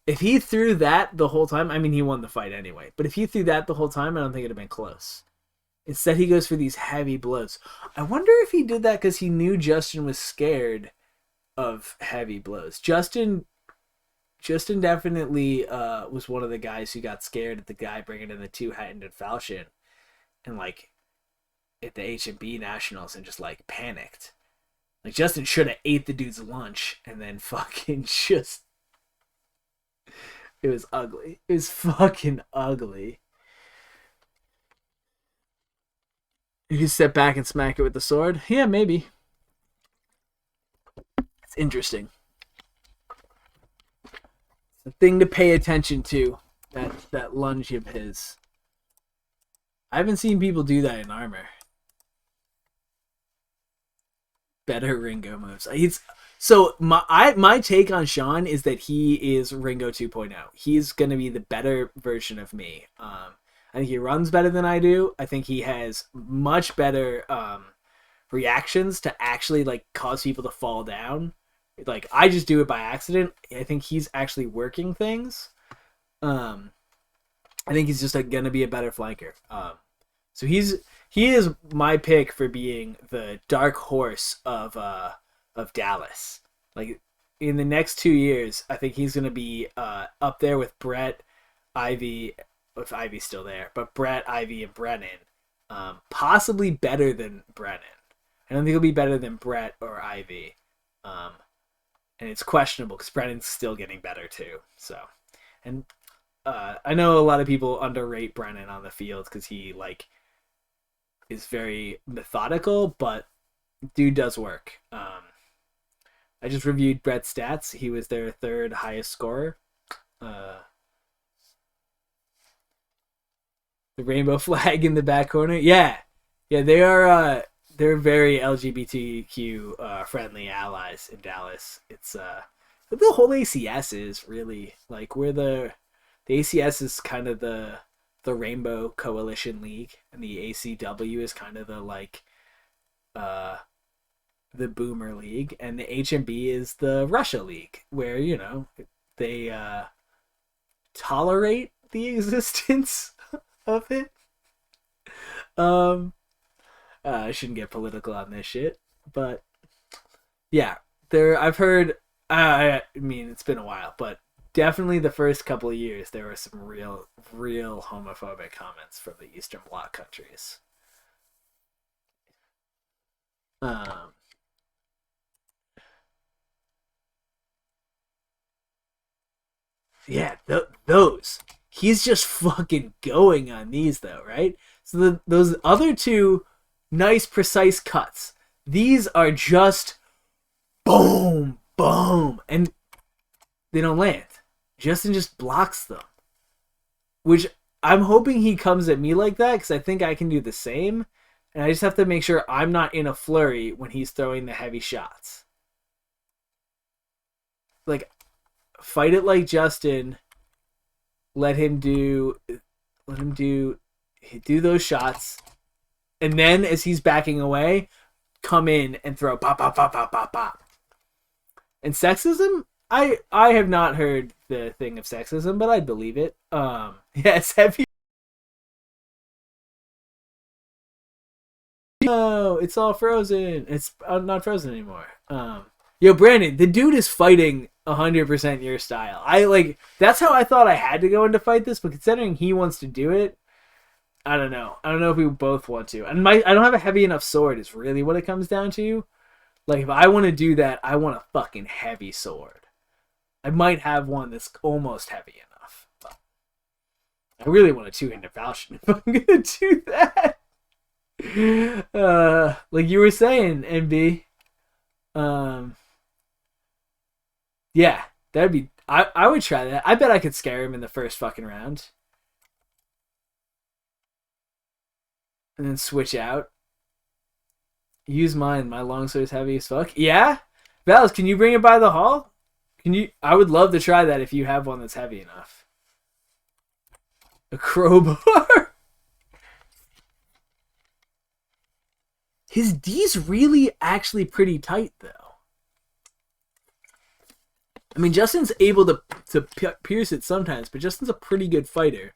If he threw that the whole time, I mean, he won the fight anyway. But if he threw that the whole time, I don't think it would have been close. Instead, he goes for these heavy blows. I wonder if he did that because he knew Justin was scared of heavy blows. Justin definitely was one of the guys who got scared at the guy bringing in the two-handed falchion and, like, at the H&B Nationals and just, like, panicked. Like, Justin should have ate the dude's lunch and then fucking just... It was ugly. It was fucking ugly. You can step back and smack it with the sword? Yeah, maybe. It's interesting. It's a thing to pay attention to, that lunge of his. I haven't seen people do that in armor. Better Ringo moves. So my take on Sean is that he is Ringo 2.0. He's going to be the better version of me. I think he runs better than I do. I think he has much better reactions to actually, like, cause people to fall down. Like, I just do it by accident. I think he's actually working things. I think he's just going to be a better flanker. So he is my pick for being the dark horse of Dallas. Like, in the next 2 years, I think he's going to be up there with Brett, Ivy, if Ivy's still there, but Brett, Ivy, and Brennan. Possibly better than Brennan. I don't think he'll be better than Brett or Ivy. And it's questionable because Brennan's still getting better too. So, and I know a lot of people underrate Brennan on the field because he, like, is very methodical, but dude does work. I just reviewed Brett's stats. He was their third highest scorer. The rainbow flag in the back corner. Yeah, they are. They're very LGBTQ friendly allies in Dallas. It's the whole ACS is really, like, we're the ACS is kind of the Rainbow Coalition League, and the ACW is kind of the, like, the Boomer League, and the HMB is the Russia League, where, you know, they tolerate the existence of it. I shouldn't get political on this shit, but yeah, I've heard. I mean, it's been a while, but definitely the first couple of years there were some real homophobic comments from the Eastern Bloc countries. Yeah, those. He's just fucking going on these, though, right? So those other two nice, precise cuts. These are just boom, boom, and they don't land. Justin just blocks them. Which I'm hoping he comes at me like that, because I think I can do the same. And I just have to make sure I'm not in a flurry when he's throwing the heavy shots. Like, fight it like Justin. Let him do those shots, and then as he's backing away, come in and throw pop pop pop pop pop pop. And sexism, I have not heard the thing of sexism, but I'd believe it. Yes, heavy. No, it's all frozen. It's not frozen anymore. Yo, Brandon, the dude is fighting 100% your style. That's how I thought I had to go into fight this, but considering he wants to do it, I don't know. I don't know if we both want to. And I don't have a heavy enough sword is really what it comes down to. Like, if I want to do that, I want a fucking heavy sword. I might have one that's almost heavy enough. But I really want a two-handed falchion if I'm going to do that. Like you were saying, MB. Yeah, that'd be... I would try that. I bet I could scare him in the first fucking round. And then switch out. Use mine. My longsword's heavy as fuck. Yeah? Vals, can you bring it by the hall? Can you? I would love to try that if you have one that's heavy enough. A crowbar? His D's really actually pretty tight, though. I mean, Justin's able to pierce it sometimes, but Justin's a pretty good fighter.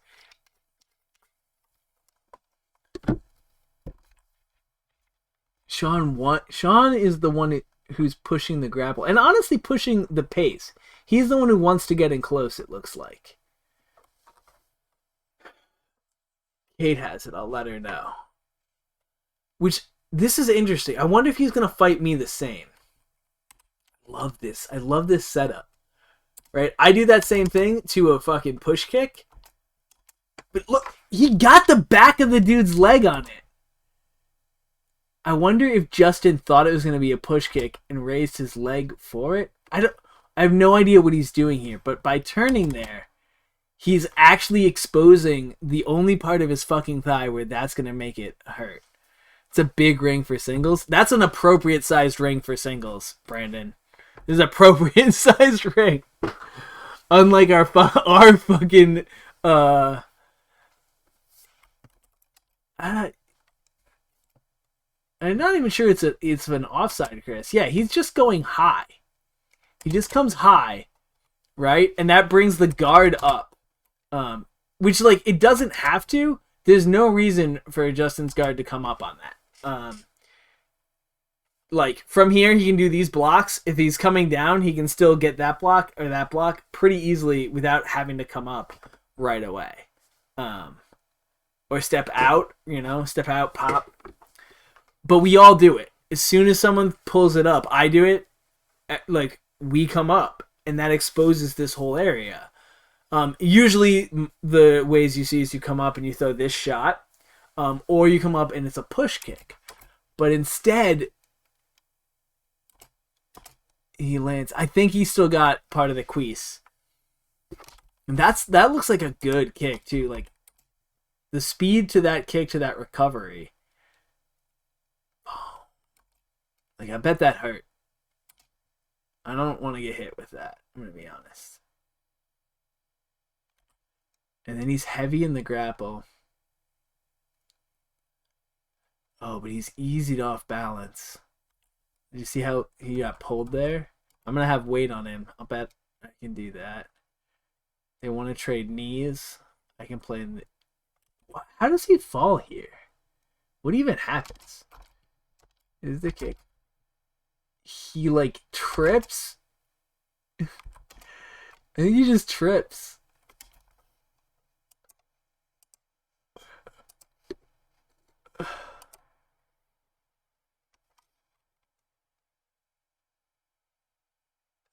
Sean is the one who's pushing the grapple. And honestly pushing the pace. He's the one who wants to get in close, it looks like. Kate has it. I'll let her know. Which, this is interesting. I wonder if he's going to fight me the same. Love this. I love this setup. Right? I do that same thing to a fucking push kick. But look, he got the back of the dude's leg on it. I wonder if Justin thought it was going to be a push kick and raised his leg for it. I have no idea what he's doing here, but by turning there, he's actually exposing the only part of his fucking thigh where that's going to make it hurt. It's a big ring for singles. That's an appropriate sized ring for singles, Brandon. This is an appropriate sized ring. Unlike our fucking I'm not even sure it's an offside, Chris. Yeah, he's just going high. He just comes high, right? And that brings the guard up. Which, like, it doesn't have to. There's no reason for Justin's guard to come up on that. Like, from here, he can do these blocks. If he's coming down, he can still get that block or that block pretty easily without having to come up right away. Or step out, step out, pop. But we all do it. As soon as someone pulls it up, I do it. Like, we come up, and that exposes this whole area. Usually, the ways you see is you come up and you throw this shot, or you come up and it's a push kick. But instead, he lands. I think he still got part of the crease. And that looks like a good kick too. Like, the speed to that kick to that recovery. Like, I bet that hurt. I don't want to get hit with that. I'm going to be honest. And then he's heavy in the grapple. Oh, but he's eased off balance. Did you see how he got pulled there? I'm going to have weight on him. I'll bet I can do that. They want to trade knees. I can play in the... How does he fall here? What even happens? Is the kick? He, like, trips. I think he just trips.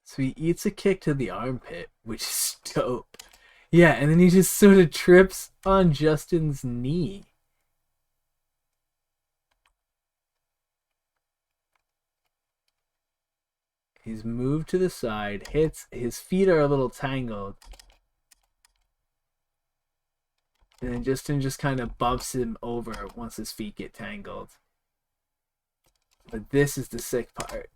So he eats a kick to the armpit, which is dope. Yeah, and then he just sort of trips on Justin's knee. He's moved to the side, hits, his feet are a little tangled. And then Justin just kind of bumps him over once his feet get tangled. But this is the sick part.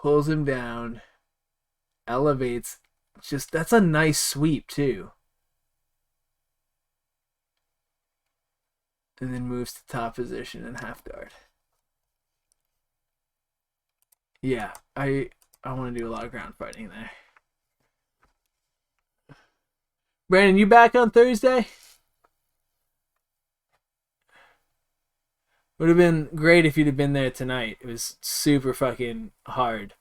Pulls him down, elevates. Just, that's a nice sweep too. And then moves to top position and half guard. Yeah, I want to do a lot of ground fighting there. Brandon, you back on Thursday? Would have been great if you'd have been there tonight. It was super fucking hard.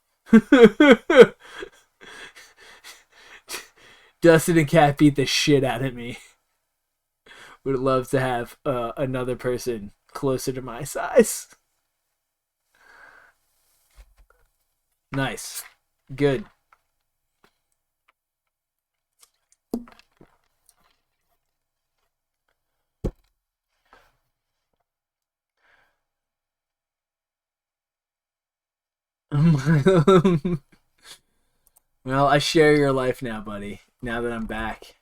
Dustin and Kat beat the shit out of me. Would love to have another person closer to my size. Nice. Good. Well, I share your life now, buddy. Now that I'm back.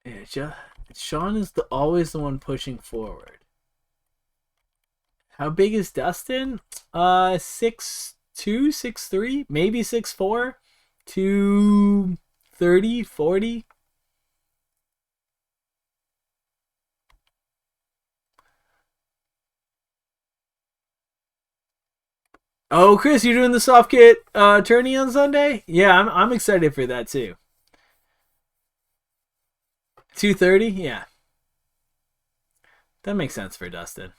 Yeah, Sean is always the one pushing forward. How big is Dustin? 6'2", 6'3", maybe 6'4", 230, 40. Oh, Chris, you're doing the soft kit tourney on Sunday? Yeah, I'm excited for that too. 230, yeah, that makes sense for Dustin.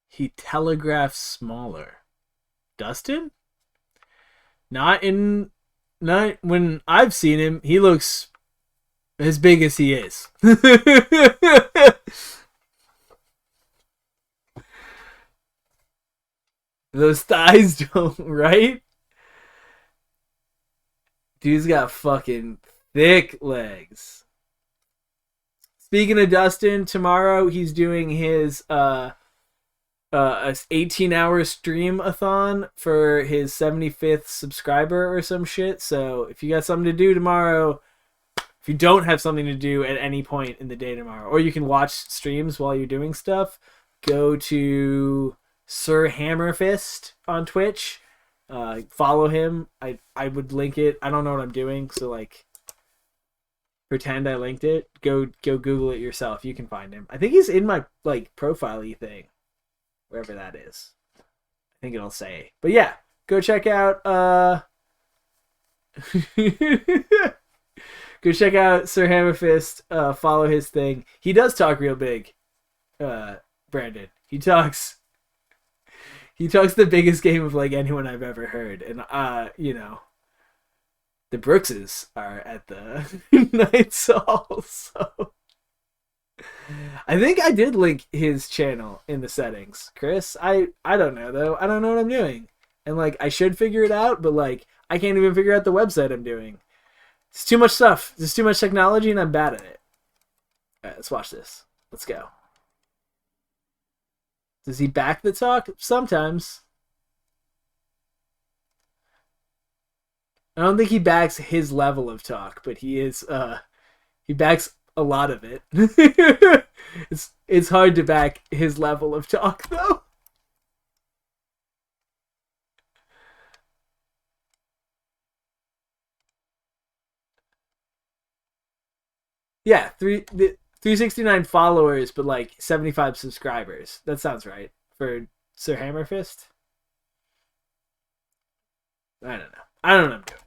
He telegraphs smaller. Dustin? Not in, not when I've seen him. He looks as big as he is. Those thighs don't, right? Dude's got fucking thick legs. Speaking of Dustin, tomorrow he's doing his a 18-hour stream-a-thon for his 75th subscriber or some shit. So if you got something to do tomorrow, if you don't have something to do at any point in the day tomorrow, or you can watch streams while you're doing stuff, go to Sir Hammerfist on Twitch. Follow him. I would link it. I don't know what I'm doing, so like pretend I linked it. Go Google it yourself. You can find him. I think he's in my like profile-y thing, wherever that is. I think it'll say. But yeah, go check out go check out Sir Hammerfist. Follow his thing. He does talk real big. Brandon. He talks the biggest game of like anyone I've ever heard. And you know, the Brookses are at the Night's Hall, so I think I did link his channel in the settings, Chris. I don't know though. I don't know what I'm doing. And like I should figure it out, but like I can't even figure out the website I'm doing. It's too much stuff. There's too much technology and I'm bad at it. Alright, let's watch this. Let's go. Does he back the talk? Sometimes. I don't think he backs his level of talk, but he backs a lot of it. It's hard to back his level of talk though. Yeah, 369 followers, but like 75 subscribers. That sounds right for Sir Hammerfist. I don't know. I don't know what I'm doing.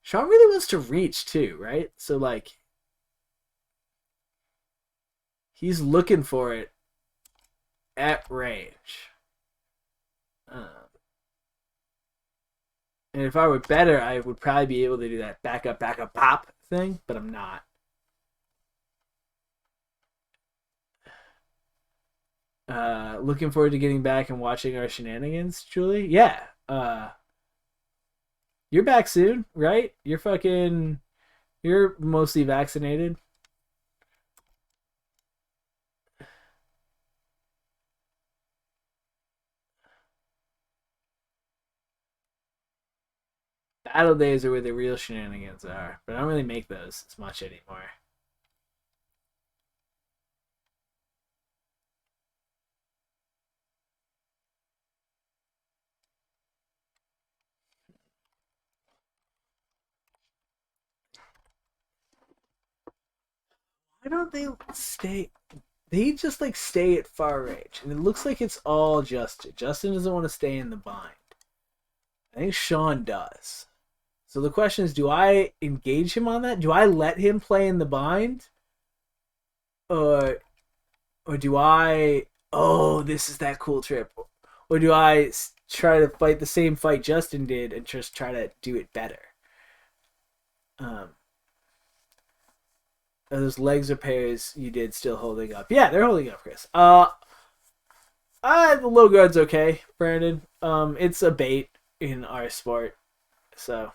Sean really wants to reach too, right? So like he's looking for it at range. Um, and if I were better, I would probably be able to do that backup, pop thing, but I'm not. Looking forward to getting back and watching our shenanigans, Julie. Yeah. You're back soon, right? You're mostly vaccinated. Battle days are where the real shenanigans are, but I don't really make those as much anymore. Why don't they stay? They just like stay at far range, and it looks like it's all Justin. Justin doesn't want to stay in the bind. I think Sean does. So the question is, do I engage him on that? Do I let him play in the bind? Or do I... Oh, this is that cool trip. Or do I try to fight the same fight Justin did and just try to do it better? Are those legs or pairs you did still holding up? Yeah, they're holding up, Chris. The low guard's okay, Brandon. It's a bait in our sport. So,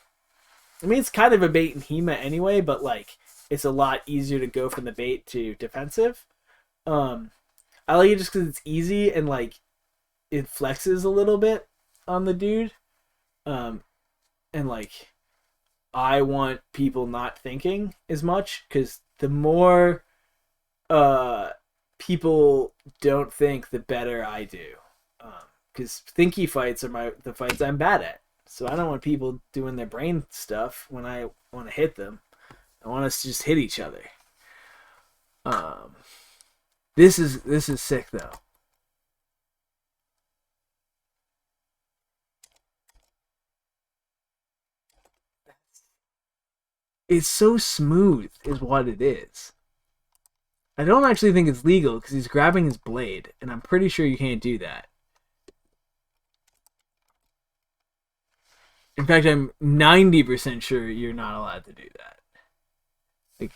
I mean, it's kind of a bait in HEMA anyway, but like, it's a lot easier to go from the bait to defensive. I like it just because it's easy and like it flexes a little bit on the dude. Um, and like I want people not thinking as much because the more uh people don't think, the better I do. Because thinky fights are the fights I'm bad at. So I don't want people doing their brain stuff when I want to hit them. I want us to just hit each other. Um, this is sick though. It's so smooth, is what it is. I don't actually think it's legal because he's grabbing his blade, and I'm pretty sure you can't do that. In fact, I'm 90% sure you're not allowed to do that. Like,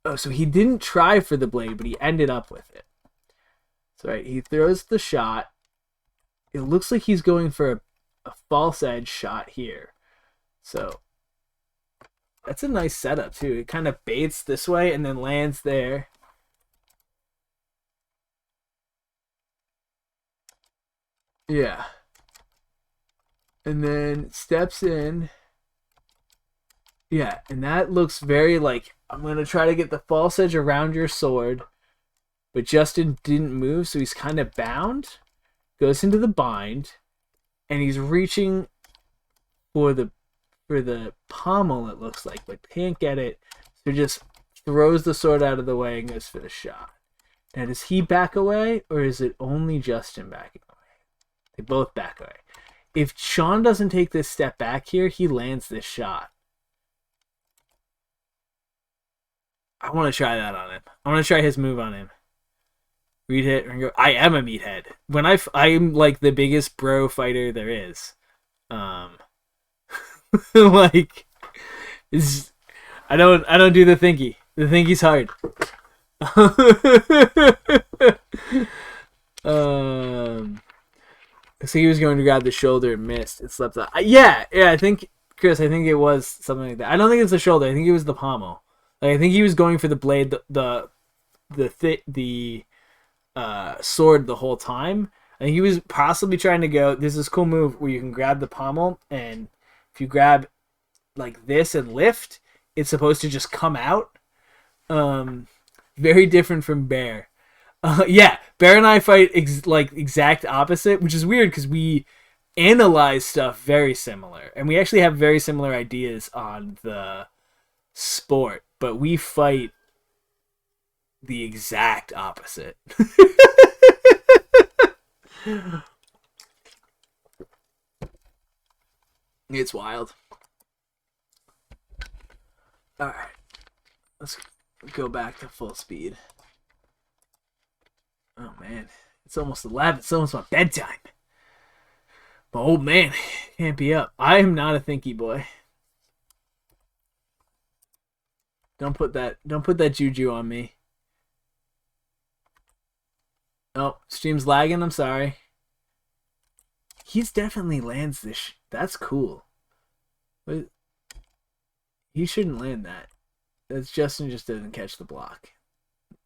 oh, so he didn't try for the blade, but he ended up with it. So right, he throws the shot. It looks like he's going for a false edge shot here. So that's a nice setup too. It kind of baits this way and then lands there. Yeah. And then steps in. Yeah, and that looks very like, I'm going to try to get the false edge around your sword. But Justin didn't move, so he's kind of bound. Goes into the bind. And he's reaching for the pommel, it looks like, but can't get it. So just throws the sword out of the way and goes for the shot. Now, does he back away, or is it only Justin backing away? They both back away. If Sean doesn't take this step back here, he lands this shot. I want to try that on him. I want to try his move on him. Read hit and go. I am a meathead. When I'm like the biggest bro fighter there is. Like, is I don't do the thinky. The thinky's hard. So he was going to grab the shoulder and missed. It slept out. Yeah. I think, Chris, I think it was something like that. I don't think it's the shoulder. I think it was the pommel. Like, I think he was going for the blade, the sword the whole time. I think he was possibly trying to go. There's this cool move where you can grab the pommel, and if you grab like this and lift, it's supposed to just come out. Very different from Bear. Yeah, Bear and I fight exact opposite, which is weird because we analyze stuff very similar, and we actually have very similar ideas on the sport, but we fight the exact opposite. It's wild. All right, let's go back to full speed. Oh man, it's almost 11. It's almost my bedtime. My old man can't be up. I am not a thinky boy. Don't put that juju on me. Oh, stream's lagging. I'm sorry. He's definitely lands this. That's cool. But he shouldn't land that. That's Justin just didn't catch the block.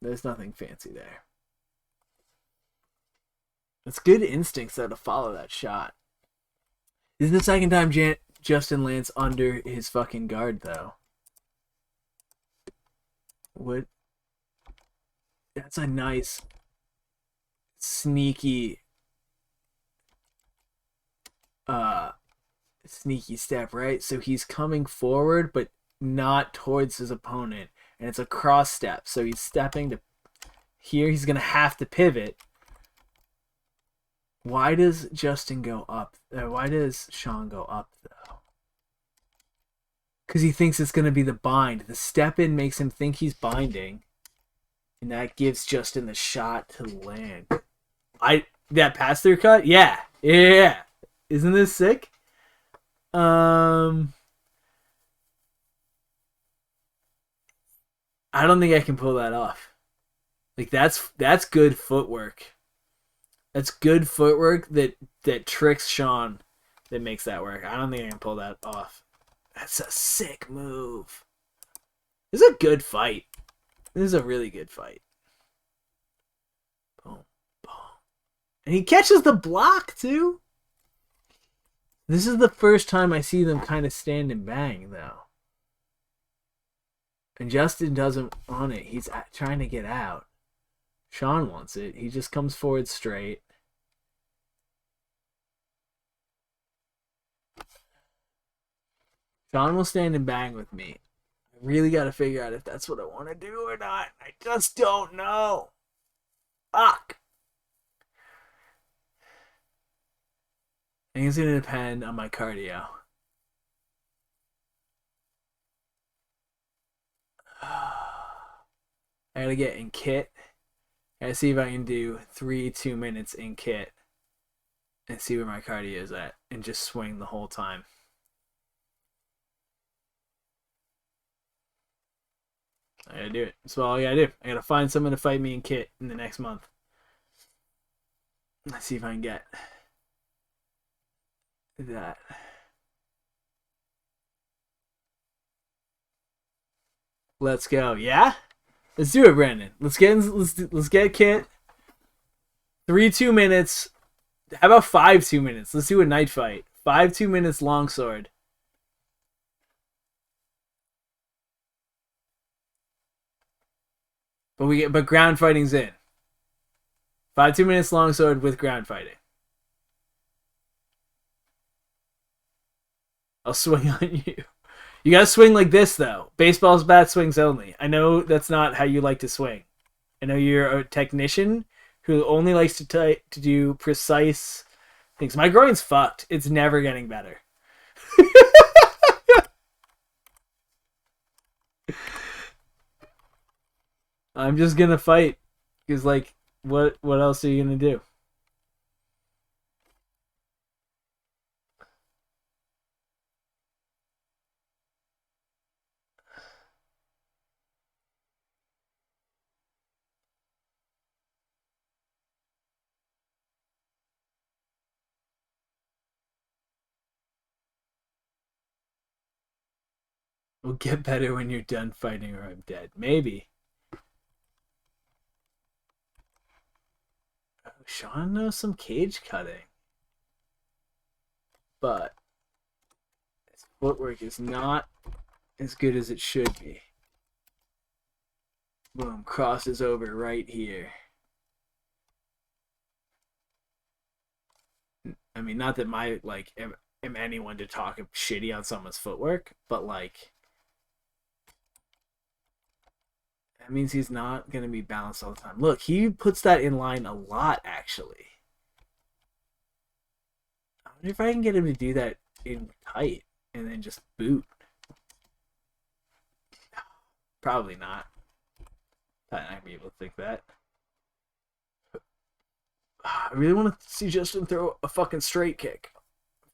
There's nothing fancy there. It's good instincts though to follow that shot. This is the second time Justin lands under his fucking guard though. What? That's a nice sneaky step, right? So he's coming forward but not towards his opponent, and it's a cross step. So he's stepping to here. He's gonna have to pivot. Why does Justin go up? Why does Sean go up though? Because he thinks it's gonna be the bind. The step in makes him think he's binding, and that gives Justin the shot to land. That pass through cut, yeah. Isn't this sick? I don't think I can pull that off. Like that's good footwork. That's good footwork that tricks Sean, that makes that work. I don't think I can pull that off. That's a sick move. This is a good fight. This is a really good fight. And he catches the block, too. This is the first time I see them kind of stand and bang, though. And Justin doesn't want it. He's trying to get out. Sean wants it. He just comes forward straight. Sean will stand and bang with me. I really got to figure out if that's what I want to do or not. I just don't know. Fuck. I think it's going to depend on my cardio. I gotta get in kit. I gotta see if I can do 2 minutes in kit and see where my cardio is at and just swing the whole time. I gotta do it. That's all I gotta do. I gotta find someone to fight me in kit in the next month. Let's see if I can get that. Let's go. Yeah? Let's do it, Brandon. Let's get Kit. 2 minutes. How about 2 minutes? Let's do a night fight. 2 minutes longsword. But ground fighting's in. 2 minutes longsword with ground fighting. I'll swing on you. You gotta swing like this, though. Baseball's bat swings only. I know that's not how you like to swing. I know you're a technician who only likes to do precise things. My groin's fucked. It's never getting better. I'm just gonna fight. Because, like, what else are you gonna do? We'll get better when you're done fighting or I'm dead. Maybe. Oh, Sean knows some cage cutting. But his footwork is not as good as it should be. Boom, crosses over right here. I mean, not that my, like, am anyone to talk shitty on someone's footwork, but, like, that means he's not going to be balanced all the time. Look, he puts that in line a lot, actually. I wonder if I can get him to do that in tight and then just boot. Probably not. I'm not be able to think that. I really want to see Justin throw a fucking straight kick.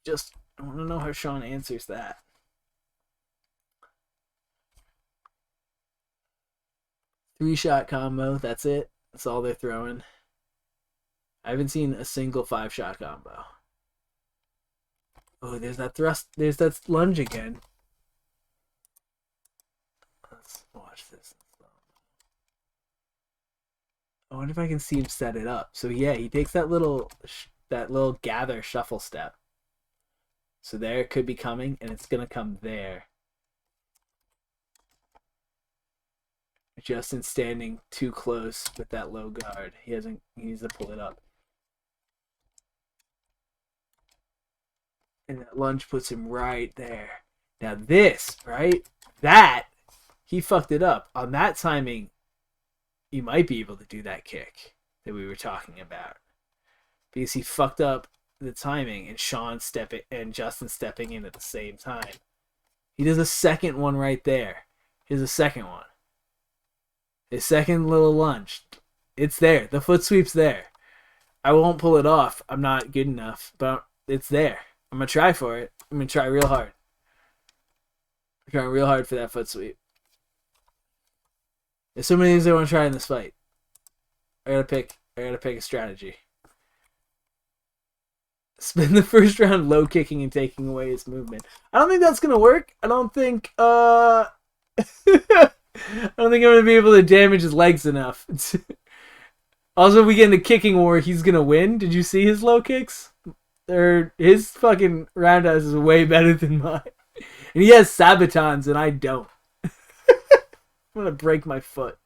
I want to know how Sean answers that. Three-shot combo, that's it. That's all they're throwing. I haven't seen a single 5-shot combo. Oh, there's that thrust. There's that lunge again. Let's watch this. I wonder if I can see him set it up. So yeah, he takes that little gather shuffle step. So there it could be coming, and it's gonna come there. Justin standing too close with that low guard. He needs to pull it up. And that lunge puts him right there. Now this, right? That, he fucked it up. On that timing, you might be able to do that kick that we were talking about. Because he fucked up the timing and Justin stepping in at the same time. He does a second one right there. Here's a second one. His second little lunge. It's there. The foot sweep's there. I won't pull it off. I'm not good enough, but it's there. I'm going to try for it. I'm going to try real hard. I'm trying real hard for that foot sweep. There's so many things I want to try in this fight. I gotta pick a strategy. Spend the first round low kicking and taking away his movement. I don't think that's gonna work. I don't think I don't think I'm gonna be able to damage his legs enough. Also, we get into kicking war. He's gonna win. Did you see his low kicks? His fucking roundhouse is way better than mine. And he has sabatons, and I don't. I'm gonna break my foot.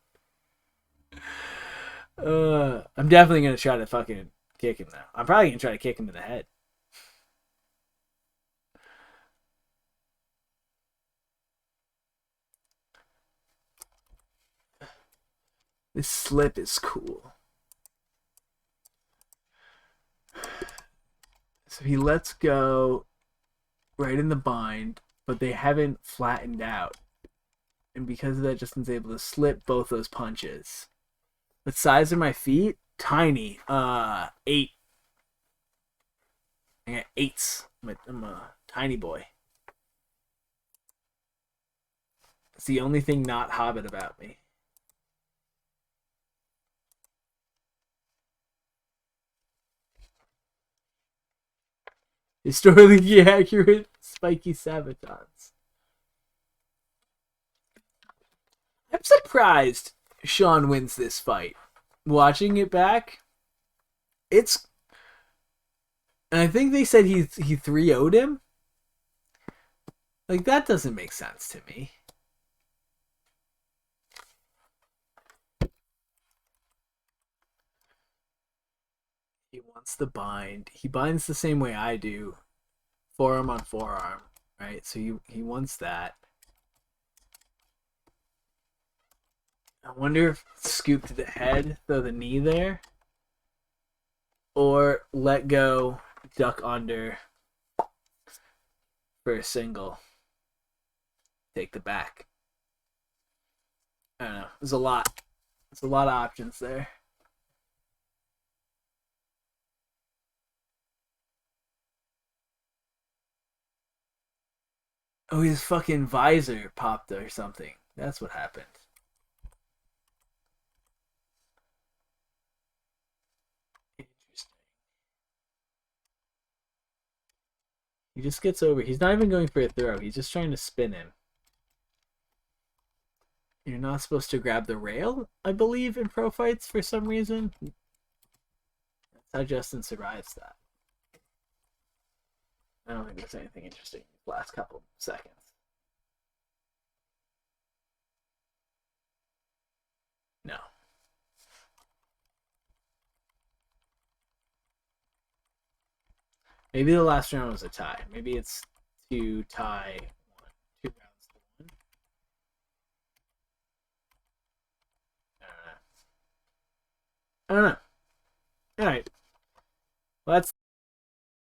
I'm definitely gonna try to fucking kick him now. I'm probably gonna try to kick him in the head. This slip is cool. So he lets go right in the bind, but they haven't flattened out. And because of that, Justin's able to slip both those punches. What size are my feet? Tiny. 8. I got 8s. I'm a tiny boy. It's the only thing not Hobbit about me. Historically accurate spiky sabatons. I'm surprised Sean wins this fight. Watching it back, it's... And I think they said he 3-0'd him. Like, that doesn't make sense to me. He wants the bind. He binds the same way I do. Forearm on forearm. Right? So he wants that. I wonder if scoop to the head, throw the knee there. Or let go, duck under for a single. Take the back. I don't know. There's a lot. There's a lot of options there. Oh, his fucking visor popped or something. That's what happened. Interesting. He just gets over. He's not even going for a throw. He's just trying to spin him. You're not supposed to grab the rail, I believe, in pro fights for some reason. That's how Justin survives that. I don't think there's anything interesting in the last couple seconds. No. Maybe the last round was a tie. Maybe it's 2 tie 1. 2 rounds to 1. I don't know. All right.